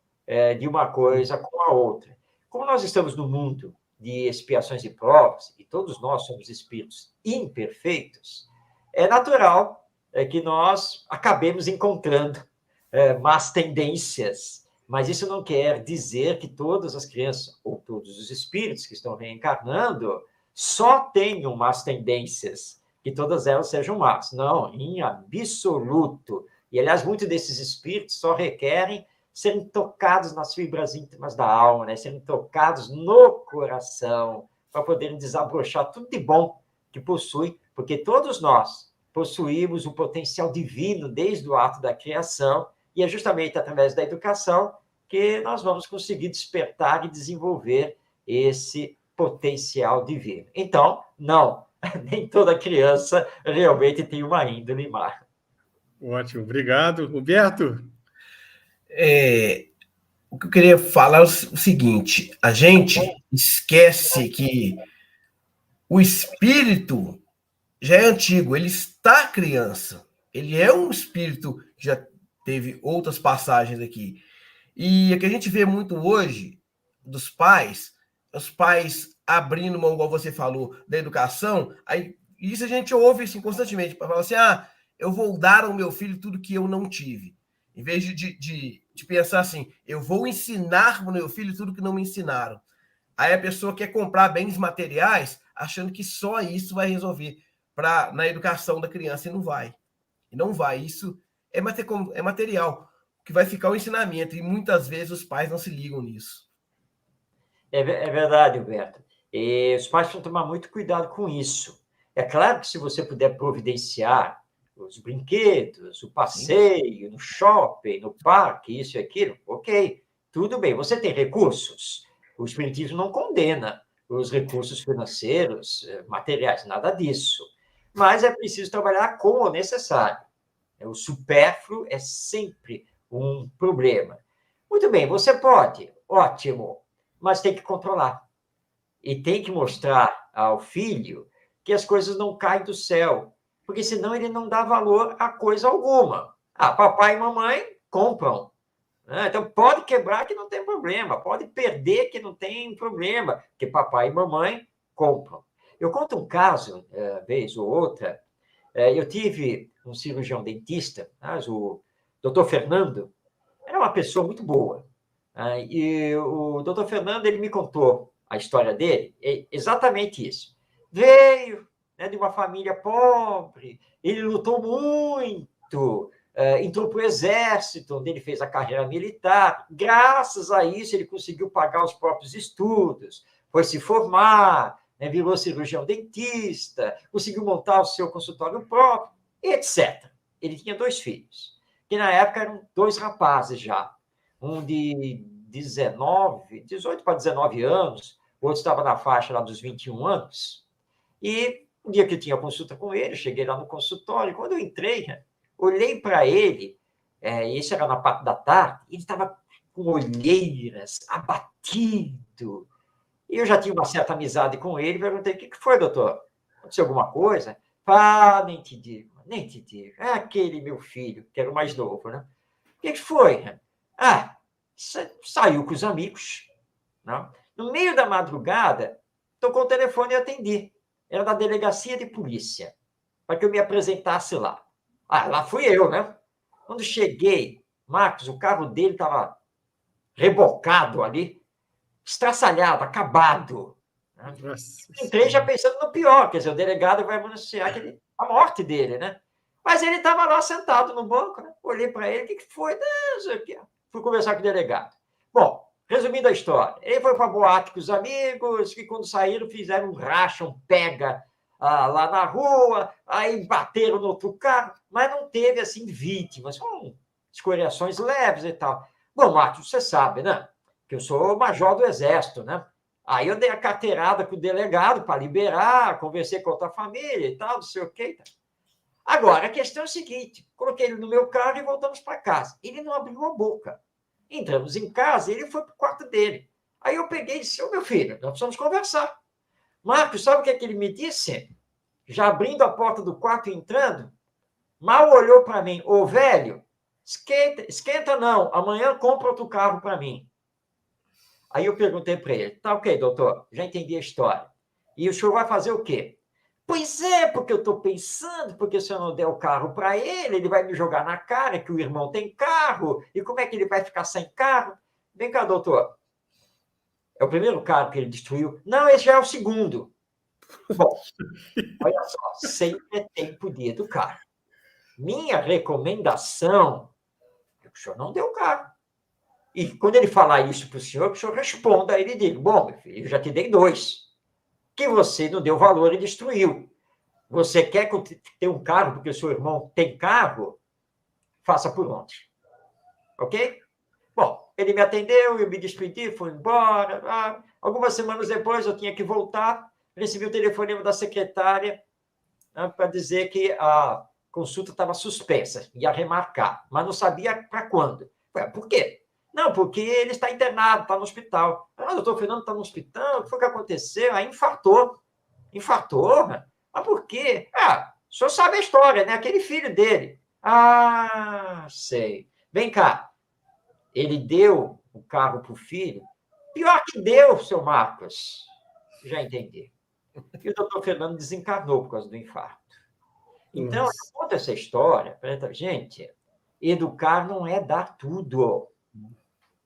de uma coisa com a outra. Como nós estamos no mundo de expiações e provas, e todos nós somos espíritos imperfeitos, é natural que nós acabemos encontrando más tendências, mas isso não quer dizer que todas as crianças, ou todos os espíritos que estão reencarnando, só tenham más tendências, que todas elas sejam más. Não, em absoluto. E, aliás, muitos desses espíritos só requerem serem tocados nas fibras íntimas da alma, né? Serem tocados no coração, para poderem desabrochar tudo de bom que possui, porque todos nós possuímos o potencial divino desde o ato da criação, e é justamente através da educação que nós vamos conseguir despertar e desenvolver esse potencial divino. Então, não, nem toda criança realmente tem uma índole má. Ótimo, obrigado. Roberto? O que eu queria falar é o seguinte: a gente esquece que o espírito já é antigo, ele está criança. Ele é um espírito que já teve outras passagens aqui. E o que a gente vê muito hoje dos pais, os pais abrindo mão, igual você falou, da educação, aí isso a gente ouve assim, constantemente, para falar assim, eu vou dar ao meu filho tudo que eu não tive. Em vez de pensar assim, eu vou ensinar ao meu filho tudo que não me ensinaram. Aí a pessoa quer comprar bens materiais, achando que só isso vai resolver na educação da criança, e não vai. E não vai. Isso é material, que vai ficar o ensinamento, e muitas vezes os pais não se ligam nisso. É verdade, Humberto. E os pais precisam tomar muito cuidado com isso. É claro que se você puder providenciar os brinquedos, o passeio, no shopping, no parque, isso e aquilo, ok, tudo bem. Você tem recursos? O Espiritismo não condena os recursos financeiros, materiais, nada disso. Mas é preciso trabalhar com o necessário. O supérfluo é sempre um problema. Muito bem, você pode, ótimo, mas tem que controlar. E tem que mostrar ao filho que as coisas não caem do céu, porque senão ele não dá valor a coisa alguma. Papai e mamãe compram. Então, pode quebrar que não tem problema, pode perder que não tem problema, porque papai e mamãe compram. Eu conto um caso, vez ou outra, eu tive um cirurgião dentista, o Dr. Fernando, era uma pessoa muito boa. E o Dr. Fernando, ele me contou a história dele, é exatamente isso. Veio de uma família pobre, ele lutou muito, entrou para o exército, onde ele fez a carreira militar. Graças a isso, ele conseguiu pagar os próprios estudos, foi se formar, virou cirurgião dentista, conseguiu montar o seu consultório próprio, etc. Ele tinha 2 filhos, que na época eram 2 rapazes já, um de 18 para 19 anos, o outro estava na faixa lá dos 21 anos, e um dia que eu tinha consulta com ele, cheguei lá no consultório, quando eu entrei, olhei para ele, isso era na parte da tarde, ele estava com olheiras, abatido. E eu já tinha uma certa amizade com ele, perguntei, o que foi, doutor? Aconteceu alguma coisa? Nem te digo, nem te digo. É aquele meu filho, que era o mais novo, né? O que foi? Saiu com os amigos, não? No meio da madrugada, tocou o telefone e atendi. Era da delegacia de polícia, para que eu me apresentasse lá. Lá fui eu, né? Quando cheguei, Marcos, o carro dele estava rebocado ali, estraçalhado, acabado. Entrei já pensando no pior, quer dizer, o delegado vai anunciar a morte dele, né? Mas ele estava lá sentado no banco, né? Olhei para ele, o que foi? Não sei o quê. Fui conversar com o delegado. Bom, resumindo a história, ele foi para a boate com os amigos, que quando saíram fizeram um racha, um pega lá na rua, aí bateram no outro carro, mas não teve, assim, vítimas, com escoriações leves e tal. Bom, Marcos, você sabe, né? Que eu sou major do Exército, né? Aí eu dei a carteirada com o delegado para liberar, conversei com outra família e tal, não sei o quê. Agora, a questão é a seguinte, coloquei ele no meu carro e voltamos para casa. Ele não abriu a boca. Entramos em casa e ele foi para o quarto dele. Aí eu peguei e disse, meu filho, nós precisamos conversar. Marcos, sabe o que é que ele me disse? Já abrindo a porta do quarto e entrando, mal olhou para mim, velho, esquenta não, amanhã compra outro carro para mim. Aí eu perguntei para ele, tá ok, doutor, já entendi a história. E o senhor vai fazer o quê? Pois é, porque eu estou pensando, porque se eu não der o carro para ele, ele vai me jogar na cara que o irmão tem carro, e como é que ele vai ficar sem carro? Vem cá, doutor. É o primeiro carro que ele destruiu? Não, esse já é o segundo. Bom, olha só, sempre é tempo de educar. Minha recomendação é que o senhor não dê o carro. E quando ele falar isso para o senhor, que o senhor responda a ele e diga, bom, meu filho, eu já te dei 2. Que você não deu valor e destruiu. Você quer ter um carro porque o seu irmão tem carro? Faça por onde. Ok? Bom, ele me atendeu, eu me despedi, fui embora. Algumas semanas depois, eu tinha que voltar, recebi o telefonema da secretária, né, para dizer que a consulta estava suspensa, ia remarcar, mas não sabia para quando. Falei, por quê? Não, porque ele está internado, está no hospital. Doutor Fernando está no hospital, o que foi que aconteceu? Aí infartou. Infartou? Mas por quê? O senhor sabe a história, né? Aquele filho dele. Sei. Vem cá. Ele deu o carro para o filho? Pior que deu, seu Marcos. Já entendi. E o doutor Fernando desencarnou por causa do infarto. Então, eu conto essa história. Gente, educar não é dar tudo.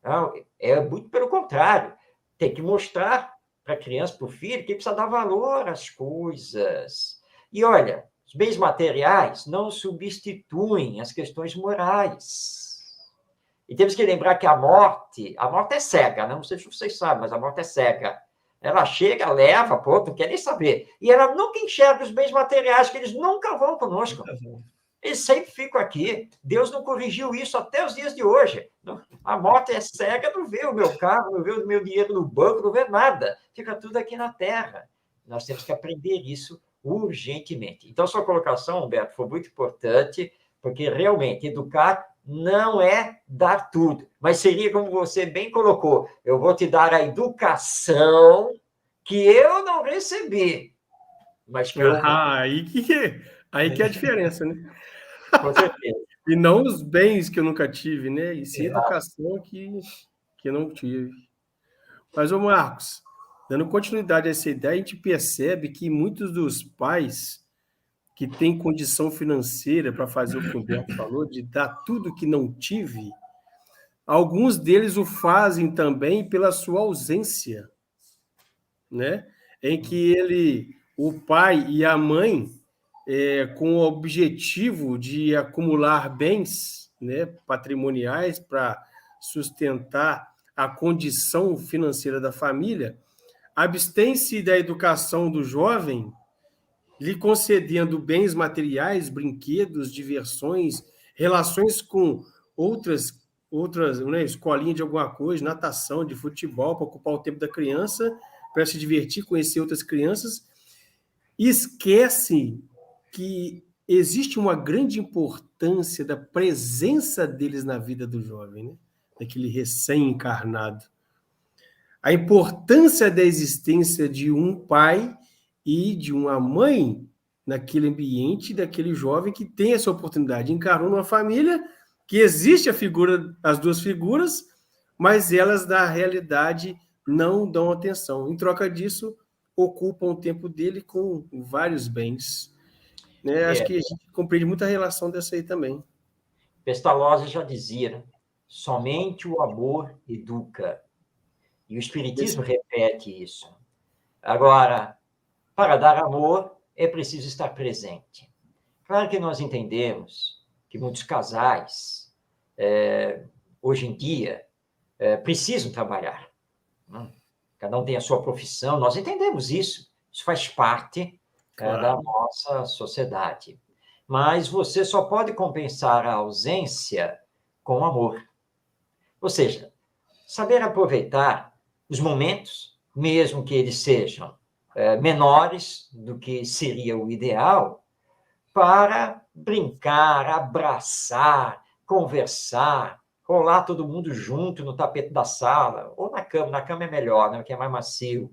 Não, é muito pelo contrário. Tem que mostrar para a criança, para o filho, que precisa dar valor às coisas. E, olha, os bens materiais não substituem as questões morais. E temos que lembrar que a morte é cega, né? Não sei se vocês sabem, mas a morte é cega. Ela chega, leva, não quer nem saber. E ela nunca enxerga os bens materiais, que eles nunca vão conosco. Eles sempre ficam aqui. Deus não corrigiu isso até os dias de hoje. A morte é cega, não vê o meu carro, não vê o meu dinheiro no banco, não vê nada. Fica tudo aqui na Terra. Nós temos que aprender isso urgentemente. Então, sua colocação, Humberto, foi muito importante, porque realmente educar não é dar tudo, mas seria como você bem colocou, eu vou te dar a educação que eu não recebi, mas que aí que é a diferença, né? Com certeza. E não os bens que eu nunca tive, né? E sim a educação que eu não tive. Mas, ô Marcos, dando continuidade a essa ideia, a gente percebe que muitos dos pais que têm condição financeira para fazer o que o Humberto falou, de dar tudo que não tive, alguns deles o fazem também pela sua ausência, né? Em que o pai e a mãe, com o objetivo de acumular bens, né, patrimoniais para sustentar a condição financeira da família, abstém-se da educação do jovem, lhe concedendo bens materiais, brinquedos, diversões, relações com outras, né, escolinha de alguma coisa, natação, de futebol, para ocupar o tempo da criança, para se divertir, conhecer outras crianças, e esquece que existe uma grande importância da presença deles na vida do jovem, né? Daquele recém-encarnado. A importância da existência de um pai e de uma mãe naquele ambiente daquele jovem que tem essa oportunidade. Encarnou numa família que existe as duas figuras, mas elas, na realidade, não dão atenção. Em troca disso, ocupam o tempo dele com vários bens. Né? Acho que a gente compreende muita relação dessa aí também. Pestalozzi já dizia, né? Somente o amor educa. E o Espiritismo repete isso. Agora, para dar amor, é preciso estar presente. Claro que nós entendemos que muitos casais, hoje em dia, precisam trabalhar. Né? Cada um tem a sua profissão, nós entendemos isso. Isso faz parte da nossa sociedade. Mas você só pode compensar a ausência com amor. Ou seja, saber aproveitar os momentos, mesmo que eles sejam menores do que seria o ideal, para brincar, abraçar, conversar, rolar todo mundo junto no tapete da sala, ou na cama. Na cama é melhor, né, porque é mais macio.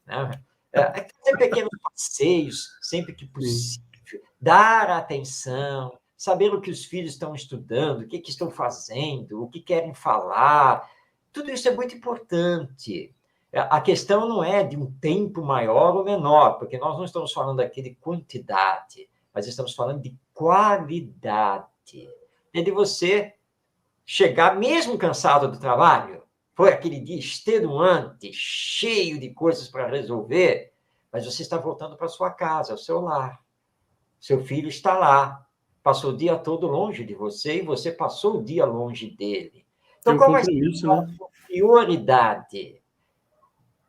Né? Fazer pequenos passeios, sempre que possível, dar atenção, saber o que os filhos estão estudando, o que estão fazendo, o que querem falar. Tudo isso é muito importante. A questão não é de um tempo maior ou menor, porque nós não estamos falando aqui de quantidade, mas estamos falando de qualidade. É de você chegar, mesmo cansado do trabalho, foi aquele dia extenuante, cheio de coisas para resolver, mas você está voltando para sua casa, ao seu lar. Seu filho está lá, passou o dia todo longe de você e você passou o dia longe dele. Então, qual vai ser a prioridade?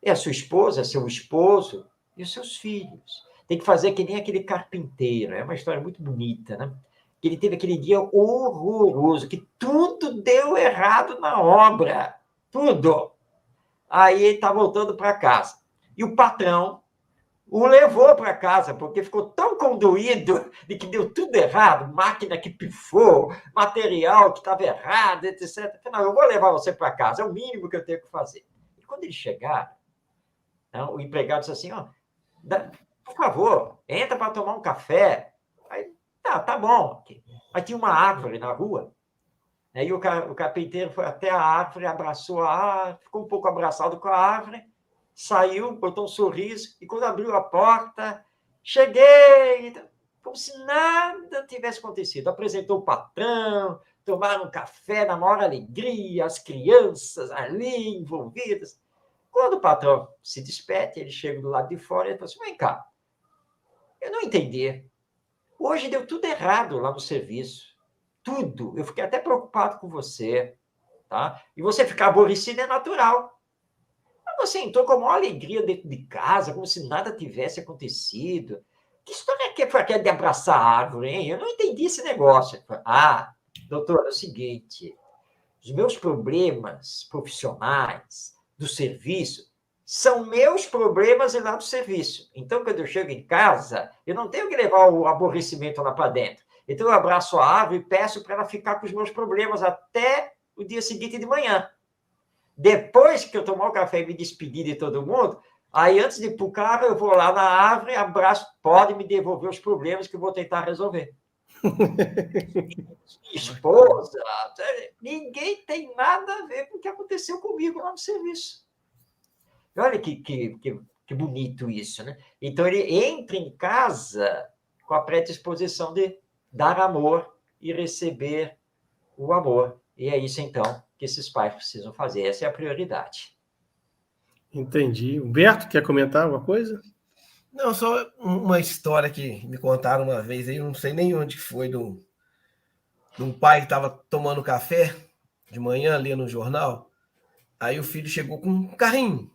É a sua esposa, seu esposo e os seus filhos. Tem que fazer que nem aquele carpinteiro. É uma história muito bonita, né? Ele teve aquele dia horroroso, que tudo tudo deu errado na obra. Tudo. Aí ele está voltando para casa. E o patrão o levou para casa, porque ficou tão condoído de que deu tudo errado, máquina que pifou, material que estava errado, etc. Não, eu vou levar você para casa, é o mínimo que eu tenho que fazer. E quando eles chegaram, o empregado disse assim, por favor, entra para tomar um café. Aí, tá bom. Mas tinha uma árvore na rua. Aí o carpinteiro foi até a árvore, abraçou a árvore, ficou um pouco abraçado com a árvore, saiu, botou um sorriso, e quando abriu a porta, cheguei, como se nada tivesse acontecido. Apresentou o patrão, tomaram um café na maior alegria, as crianças ali envolvidas. Quando o patrão se despede, ele chega do lado de fora e ele fala assim, vem cá, eu não entendi. Hoje deu tudo errado lá no serviço. Tudo. Eu fiquei até preocupado com você. Tá? E você ficar aborrecido é natural. Mas você entrou com a maior alegria dentro de casa, como se nada tivesse acontecido. Que história que foi aquela de abraçar a árvore, hein? Eu não entendi esse negócio. Doutor, é o seguinte, os meus problemas profissionais do serviço são meus problemas lá do serviço. Então, quando eu chego em casa, eu não tenho que levar o aborrecimento lá para dentro. Então, eu abraço a árvore e peço para ela ficar com os meus problemas até o dia seguinte de manhã. Depois que eu tomar o café e me despedir de todo mundo, aí, antes de ir para o carro, eu vou lá na árvore, abraço, pode me devolver os problemas que eu vou tentar resolver. Esposa, ninguém tem nada a ver com o que aconteceu comigo lá no serviço. Olha que bonito isso, né? Então, ele entra em casa com a predisposição de dar amor e receber o amor. E é isso, então, que esses pais precisam fazer. Essa é a prioridade. Entendi. Humberto, quer comentar alguma coisa? Não, só uma história que me contaram uma vez, aí eu não sei nem onde foi, de um pai que estava tomando café de manhã, lendo no jornal. Aí o filho chegou com um carrinho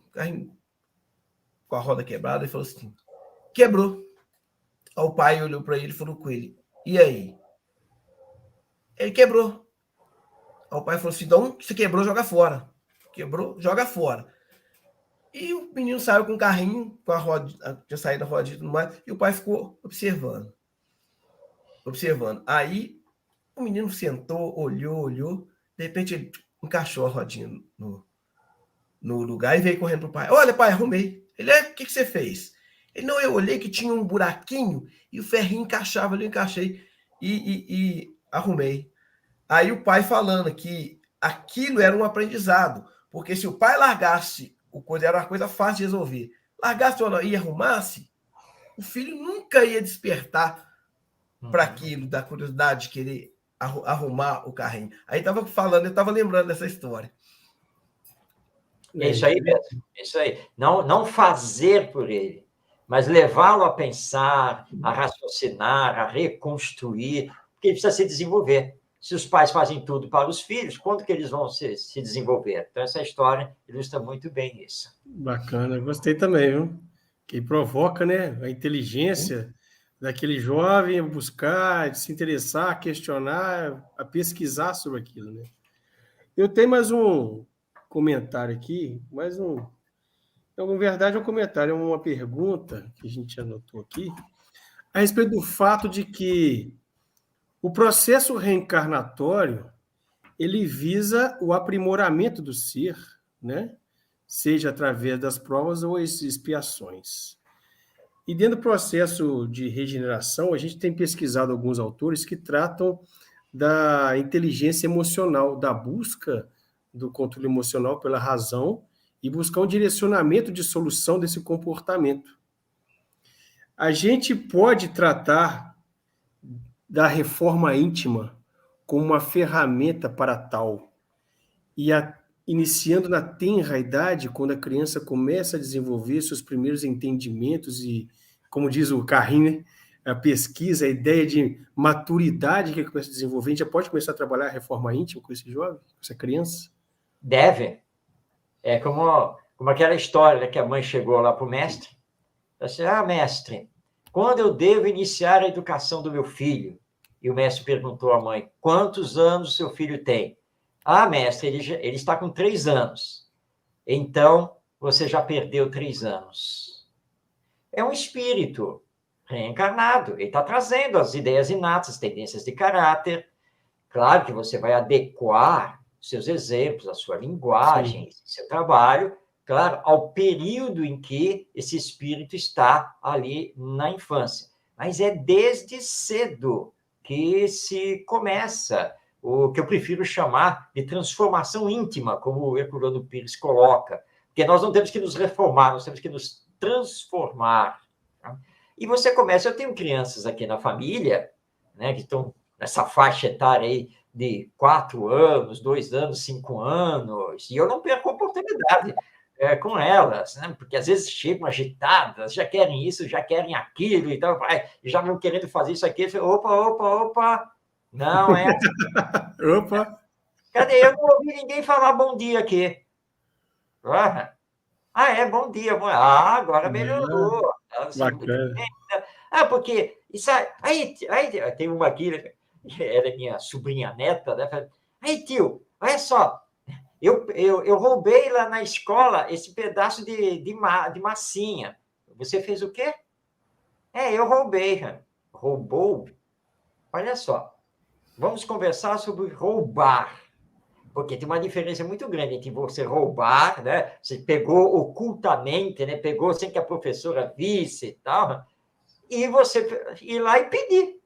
com a roda quebrada e falou assim, quebrou. Aí o pai olhou para ele e falou com ele, e aí? Ele quebrou. Aí o pai falou assim, então, se quebrou, joga fora. Quebrou, joga fora. E o menino saiu com o carrinho, com a roda, tinha saído a rodinha e tudo mais, e o pai ficou observando. Aí o menino sentou, olhou, de repente ele encaixou a rodinha no lugar e veio correndo pro pai. Olha, pai, arrumei. Ele, o que você fez? Ele, não, eu olhei que tinha um buraquinho e o ferrinho encaixava, eu encaixei e arrumei. Aí o pai falando que aquilo era um aprendizado, porque se o pai largasse era uma coisa fácil de resolver, largasse e arrumasse, o filho nunca ia despertar para aquilo, da curiosidade de querer arrumar o carrinho. Aí eu estava lembrando dessa história. É isso aí mesmo, é isso aí. Não fazer por ele, mas levá-lo a pensar, a raciocinar, a reconstruir, porque ele precisa se desenvolver. Se os pais fazem tudo para os filhos, quando que eles vão se desenvolver? Então, essa história ilustra muito bem isso. Bacana, gostei também, viu? Que provoca, né, a inteligência daquele jovem a buscar, a se interessar, a questionar, a pesquisar sobre aquilo, né? Eu tenho mais um comentário aqui, na verdade, é um comentário, é uma pergunta que a gente anotou aqui, a respeito do fato de que o processo reencarnatório, ele visa o aprimoramento do ser, né? Seja através das provas ou as expiações. E dentro do processo de regeneração, a gente tem pesquisado alguns autores que tratam da inteligência emocional, da busca do controle emocional pela razão e buscar um direcionamento de solução desse comportamento. A gente pode tratar da reforma íntima como uma ferramenta para tal. E iniciando na tenra idade, quando a criança começa a desenvolver seus primeiros entendimentos e, como diz o Carrinho, né, a pesquisa, a ideia de maturidade que começa a desenvolver, a gente já pode começar a trabalhar a reforma íntima com esse jovem, com essa criança? Deve. É como aquela história que a mãe chegou lá para o mestre, disse, mestre, quando eu devo iniciar a educação do meu filho? E o mestre perguntou à mãe, quantos anos seu filho tem? Ah, mestre, ele está com 3 anos. Então, você já perdeu 3 anos. É um espírito reencarnado. Ele está trazendo as ideias inatas, as tendências de caráter. Claro que você vai adequar seus exemplos, a sua linguagem, seu trabalho, claro, ao período em que esse espírito está ali na infância. Mas é desde cedo que se começa o que eu prefiro chamar de transformação íntima, como o Herculano Pires coloca. Porque nós não temos que nos reformar, nós temos que nos transformar. Tá? E você começa... Eu tenho crianças aqui na família, né, que estão nessa faixa etária aí de 4 anos, 2 anos, 5 anos, e eu não perco a oportunidade com elas, né? Porque às vezes chegam agitadas, já querem isso, já querem aquilo, e tal, já vão querendo fazer isso aqui. Opa, não é assim. Opa! Cadê? Eu não ouvi ninguém falar bom dia aqui. É, bom dia. Agora melhorou. Bacana. Porque isso aí tem uma aqui, ela é minha sobrinha neta, né? Aí, tio, olha só, eu roubei lá na escola esse pedaço de massinha. Você fez o quê? Eu roubei. Roubou? Olha só, vamos conversar sobre roubar. Porque tem uma diferença muito grande entre você roubar, né? Você pegou ocultamente, né? Pegou sem que a professora visse e tal, e você ir lá e pedir.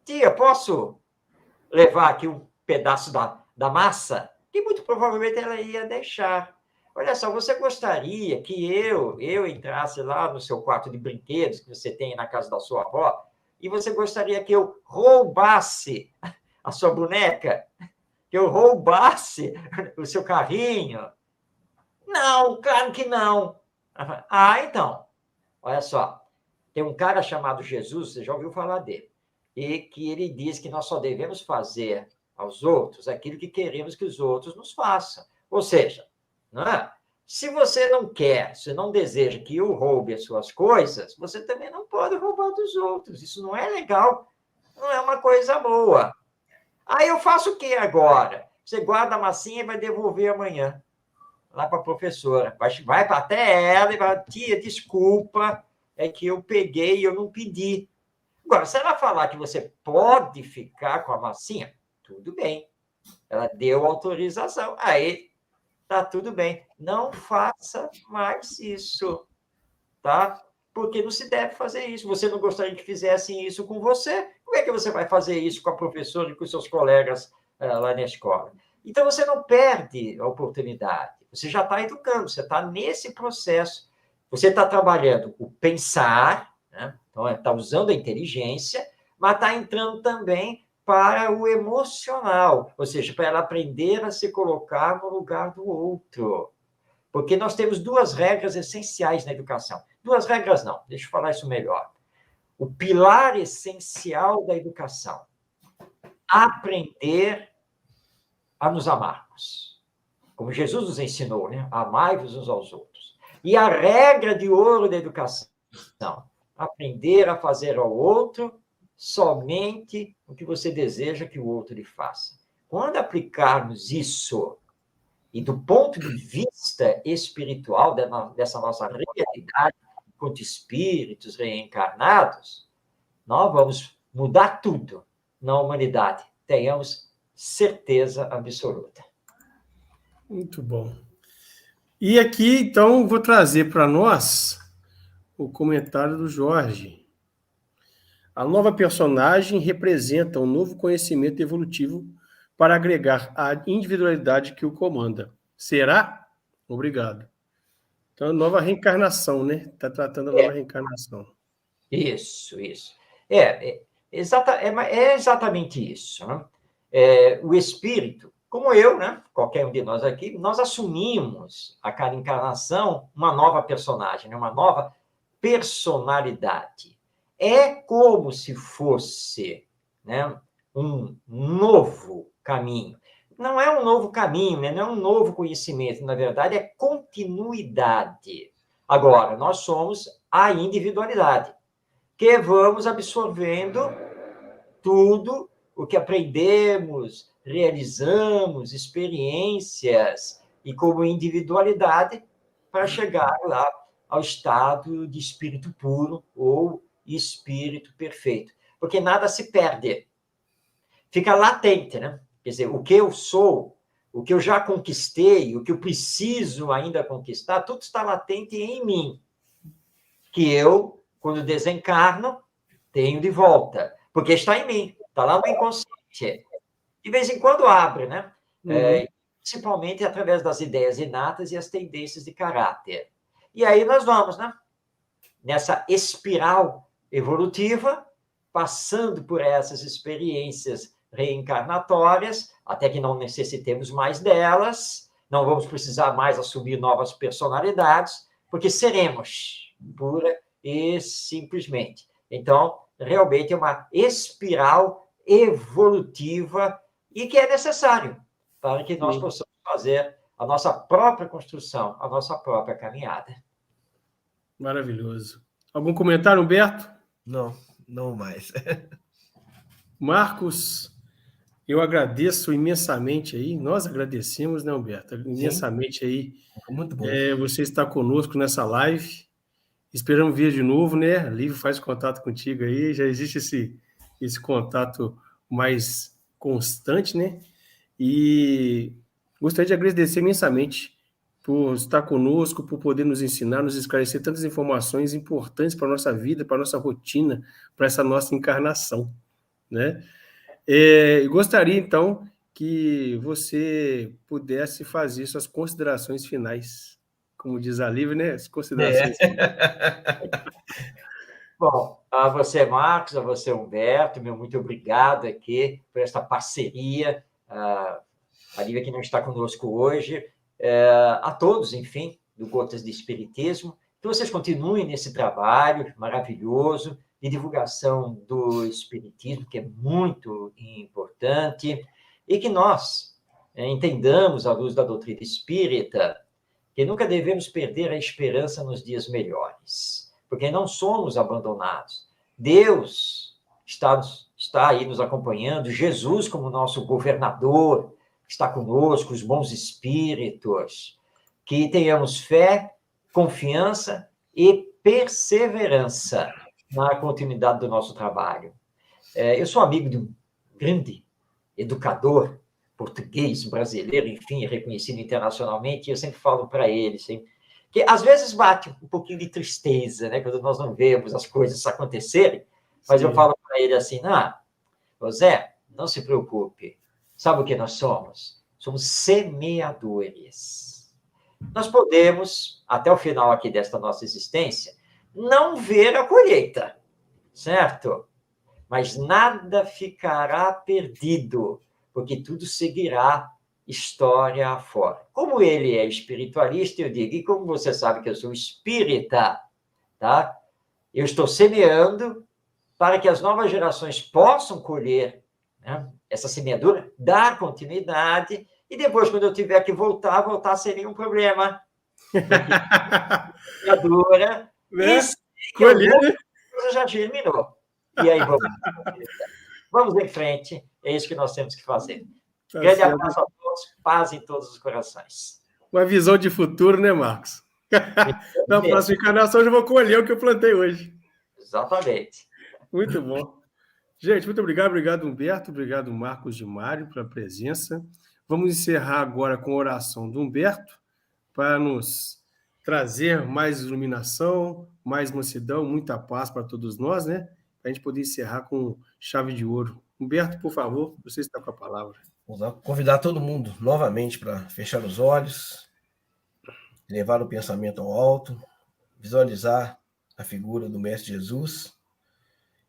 Tia, posso levar aqui um pedaço da massa? Que muito provavelmente ela ia deixar. Olha só, você gostaria que eu entrasse lá no seu quarto de brinquedos que você tem na casa da sua avó, e você gostaria que eu roubasse a sua boneca? Que eu roubasse o seu carrinho? Não, claro que não. Então, olha só, tem um cara chamado Jesus, você já ouviu falar dele, e que ele diz que nós só devemos fazer aos outros aquilo que queremos que os outros nos façam. Ou seja, não é? Se você não quer, se não deseja que eu roube as suas coisas, você também não pode roubar dos outros. Isso não é legal, não é uma coisa boa. Aí eu faço o quê agora? Você guarda a massinha e vai devolver amanhã lá para a professora. Vai até ela e vai, tia, desculpa, é que eu peguei e eu não pedi. Agora, se ela falar que você pode ficar com a massinha, tudo bem. Ela deu autorização. Aí, tá tudo bem. Não faça mais isso, tá? Porque não se deve fazer isso. Você não gostaria que fizessem isso com você? Como é que você vai fazer isso com a professora e com seus colegas lá na escola? Então, você não perde a oportunidade. Você já está educando, você está nesse processo. Você está trabalhando o pensar, né? Então, está usando a inteligência, mas está entrando também para o emocional, ou seja, para ela aprender a se colocar no lugar do outro. Porque nós temos 2 regras essenciais na educação. 2 regras não, deixa eu falar isso melhor. O pilar essencial da educação: aprender a nos amarmos. Como Jesus nos ensinou, né? Amai-vos uns aos outros. E a regra de ouro da educação: aprender a fazer ao outro somente o que você deseja que o outro lhe faça. Quando aplicarmos isso, e do ponto de vista espiritual dessa nossa realidade, enquanto espíritos reencarnados, nós vamos mudar tudo na humanidade. Tenhamos certeza absoluta. Muito bom. E aqui, então, vou trazer para nós o comentário do Jorge. A nova personagem representa um novo conhecimento evolutivo para agregar a individualidade que o comanda. Será? Obrigado. Então, nova reencarnação, né? Está tratando a nova reencarnação. Isso. É exatamente isso. Né? O espírito, como eu, né? Qualquer um de nós aqui, nós assumimos a cada encarnação uma nova personagem, né? Uma nova personalidade. É como se fosse, né, um novo caminho. Não é um novo caminho, né? Não é um novo conhecimento, na verdade, é continuidade. Agora, nós somos a individualidade, que vamos absorvendo tudo o que aprendemos realizamos experiências e como individualidade para chegar lá ao estado de espírito puro ou espírito perfeito. Porque nada se perde. Fica latente, né? Quer dizer, o que eu sou, o que eu já conquistei, o que eu preciso ainda conquistar, tudo está latente em mim. Que eu, quando desencarno, tenho de volta. Porque está em mim, está lá no inconsciente. De vez em quando abre, né? Principalmente através das ideias inatas e as tendências de caráter. E aí nós vamos, né? Nessa espiral evolutiva, passando por essas experiências reencarnatórias, até que não necessitemos mais delas, não vamos precisar mais assumir novas personalidades, porque seremos pura e simplesmente. Então, realmente é uma espiral evolutiva e que é necessário para que nós possamos fazer a nossa própria construção, a nossa própria caminhada. Maravilhoso. Algum comentário, Humberto? Não mais. Marcos, eu agradeço imensamente aí, nós agradecemos, né, Humberto? Imensamente aí. Muito bom. Você está conosco nessa live. Esperamos ver de novo, né? A Lívia faz contato contigo aí, já existe esse contato mais constante, né? E gostaria de agradecer imensamente por estar conosco, por poder nos ensinar, nos esclarecer tantas informações importantes para a nossa vida, para a nossa rotina, para essa nossa encarnação, né? Gostaria, então, que você pudesse fazer suas considerações finais. Como diz a Lívia, né? As considerações finais. Bom, a você, Marcos, a você, Humberto, meu muito obrigado aqui por esta parceria. A Lívia que não está conosco hoje, a todos, enfim, do Gotas de Espiritismo, que vocês continuem nesse trabalho maravilhoso de divulgação do Espiritismo, que é muito importante, e que nós entendamos, à luz da doutrina espírita, que nunca devemos perder a esperança nos dias melhores, porque não somos abandonados. Deus está aí nos acompanhando, Jesus como nosso governador, está conosco, os bons espíritos, que tenhamos fé, confiança e perseverança na continuidade do nosso trabalho. Eu sou amigo de um grande educador português, brasileiro, enfim, reconhecido internacionalmente, e eu sempre falo para ele, que às vezes bate um pouquinho de tristeza, né, quando nós não vemos as coisas acontecerem, mas eu falo para ele assim, José, não se preocupe, sabe o que nós somos? Somos semeadores. Nós podemos, até o final aqui desta nossa existência, não ver a colheita, certo? Mas nada ficará perdido, porque tudo seguirá história afora. Como ele é espiritualista, eu digo, e como você sabe que eu sou espírita, tá? Eu estou semeando para que as novas gerações possam colher, né, essa semeadura, dar continuidade, e depois, quando eu tiver que voltar seria um problema. Semeadura, colher, já germinou. E aí, vamos em frente, é isso que nós temos que fazer. Grande abraço a todos, paz em todos os corações. Uma visão de futuro, né, Marcos? Na próxima encarnação, eu já vou colher o que eu plantei hoje. Exatamente. Muito bom. Gente, muito obrigado. Obrigado, Humberto. Obrigado, Marcos de Mário, pela presença. Vamos encerrar agora com a oração do Humberto para nos trazer mais iluminação, mais mansidão, muita paz para todos nós, né? Para a gente poder encerrar com chave de ouro. Humberto, por favor, você está com a palavra. Vou convidar todo mundo novamente para fechar os olhos, levar o pensamento ao alto, visualizar a figura do Mestre Jesus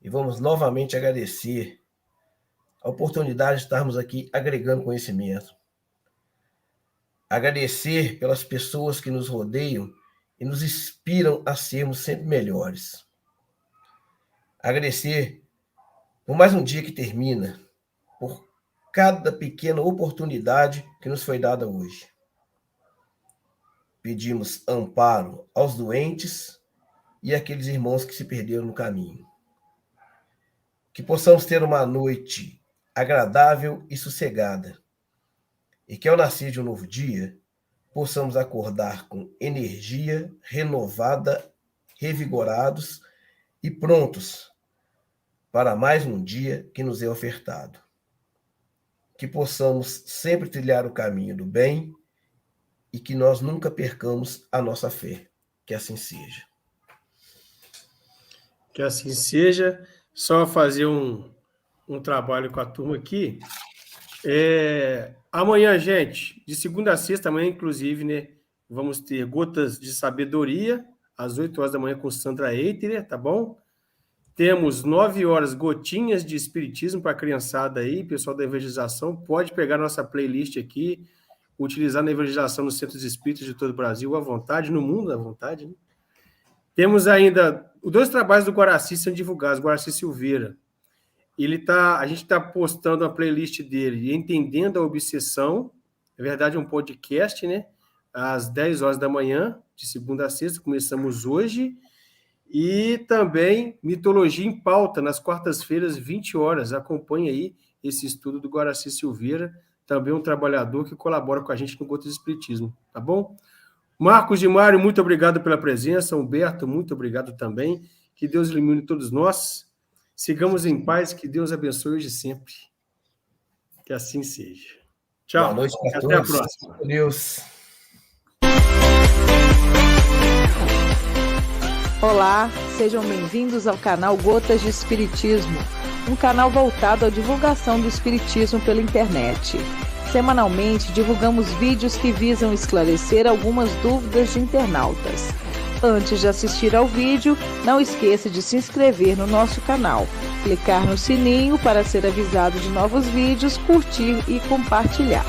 e vamos novamente agradecer a oportunidade de estarmos aqui agregando conhecimento. Agradecer pelas pessoas que nos rodeiam e nos inspiram a sermos sempre melhores. Agradecer por mais um dia que termina, por cada pequena oportunidade que nos foi dada hoje. Pedimos amparo aos doentes e àqueles irmãos que se perderam no caminho. Que possamos ter uma noite agradável e sossegada, e que ao nascer de um novo dia, possamos acordar com energia renovada, revigorados e prontos para mais um dia que nos é ofertado. Que possamos sempre trilhar o caminho do bem e que nós nunca percamos a nossa fé. Que assim seja. Que assim seja. Só fazer um trabalho com a turma aqui. Amanhã, gente, de segunda a sexta, amanhã, inclusive, né, vamos ter Gotas de Sabedoria, às 8 horas da manhã, com Sandra Eiter, tá bom? Temos 9 horas Gotinhas de Espiritismo para a criançada aí, pessoal da evangelização. Pode pegar nossa playlist aqui, utilizar na evangelização nos centros espíritas de todo o Brasil à vontade, no mundo à vontade, né? Temos ainda os 2 trabalhos do Guaraci sendo divulgados, Guaraci Silveira. A gente está postando a playlist dele, Entendendo a Obsessão, na verdade é um podcast, né? Às 10 horas da manhã, de segunda a sexta, começamos hoje. E também Mitologia em Pauta, nas quartas-feiras, 20 horas. Acompanhe aí esse estudo do Guaraci Silveira, também um trabalhador que colabora com a gente no Gotas de Espiritismo, tá bom? Marcos de Mário, muito obrigado pela presença. Humberto, muito obrigado também. Que Deus ilumine todos nós. Sigamos em paz, que Deus abençoe hoje e sempre. Que assim seja. Tchau. Boa noite a Até todos. a próxima. Deus. Olá, sejam bem-vindos ao canal Gotas de Espiritismo, um canal voltado à divulgação do espiritismo pela internet. Semanalmente, divulgamos vídeos que visam esclarecer algumas dúvidas de internautas. Antes de assistir ao vídeo, não esqueça de se inscrever no nosso canal, clicar no sininho para ser avisado de novos vídeos, curtir e compartilhar.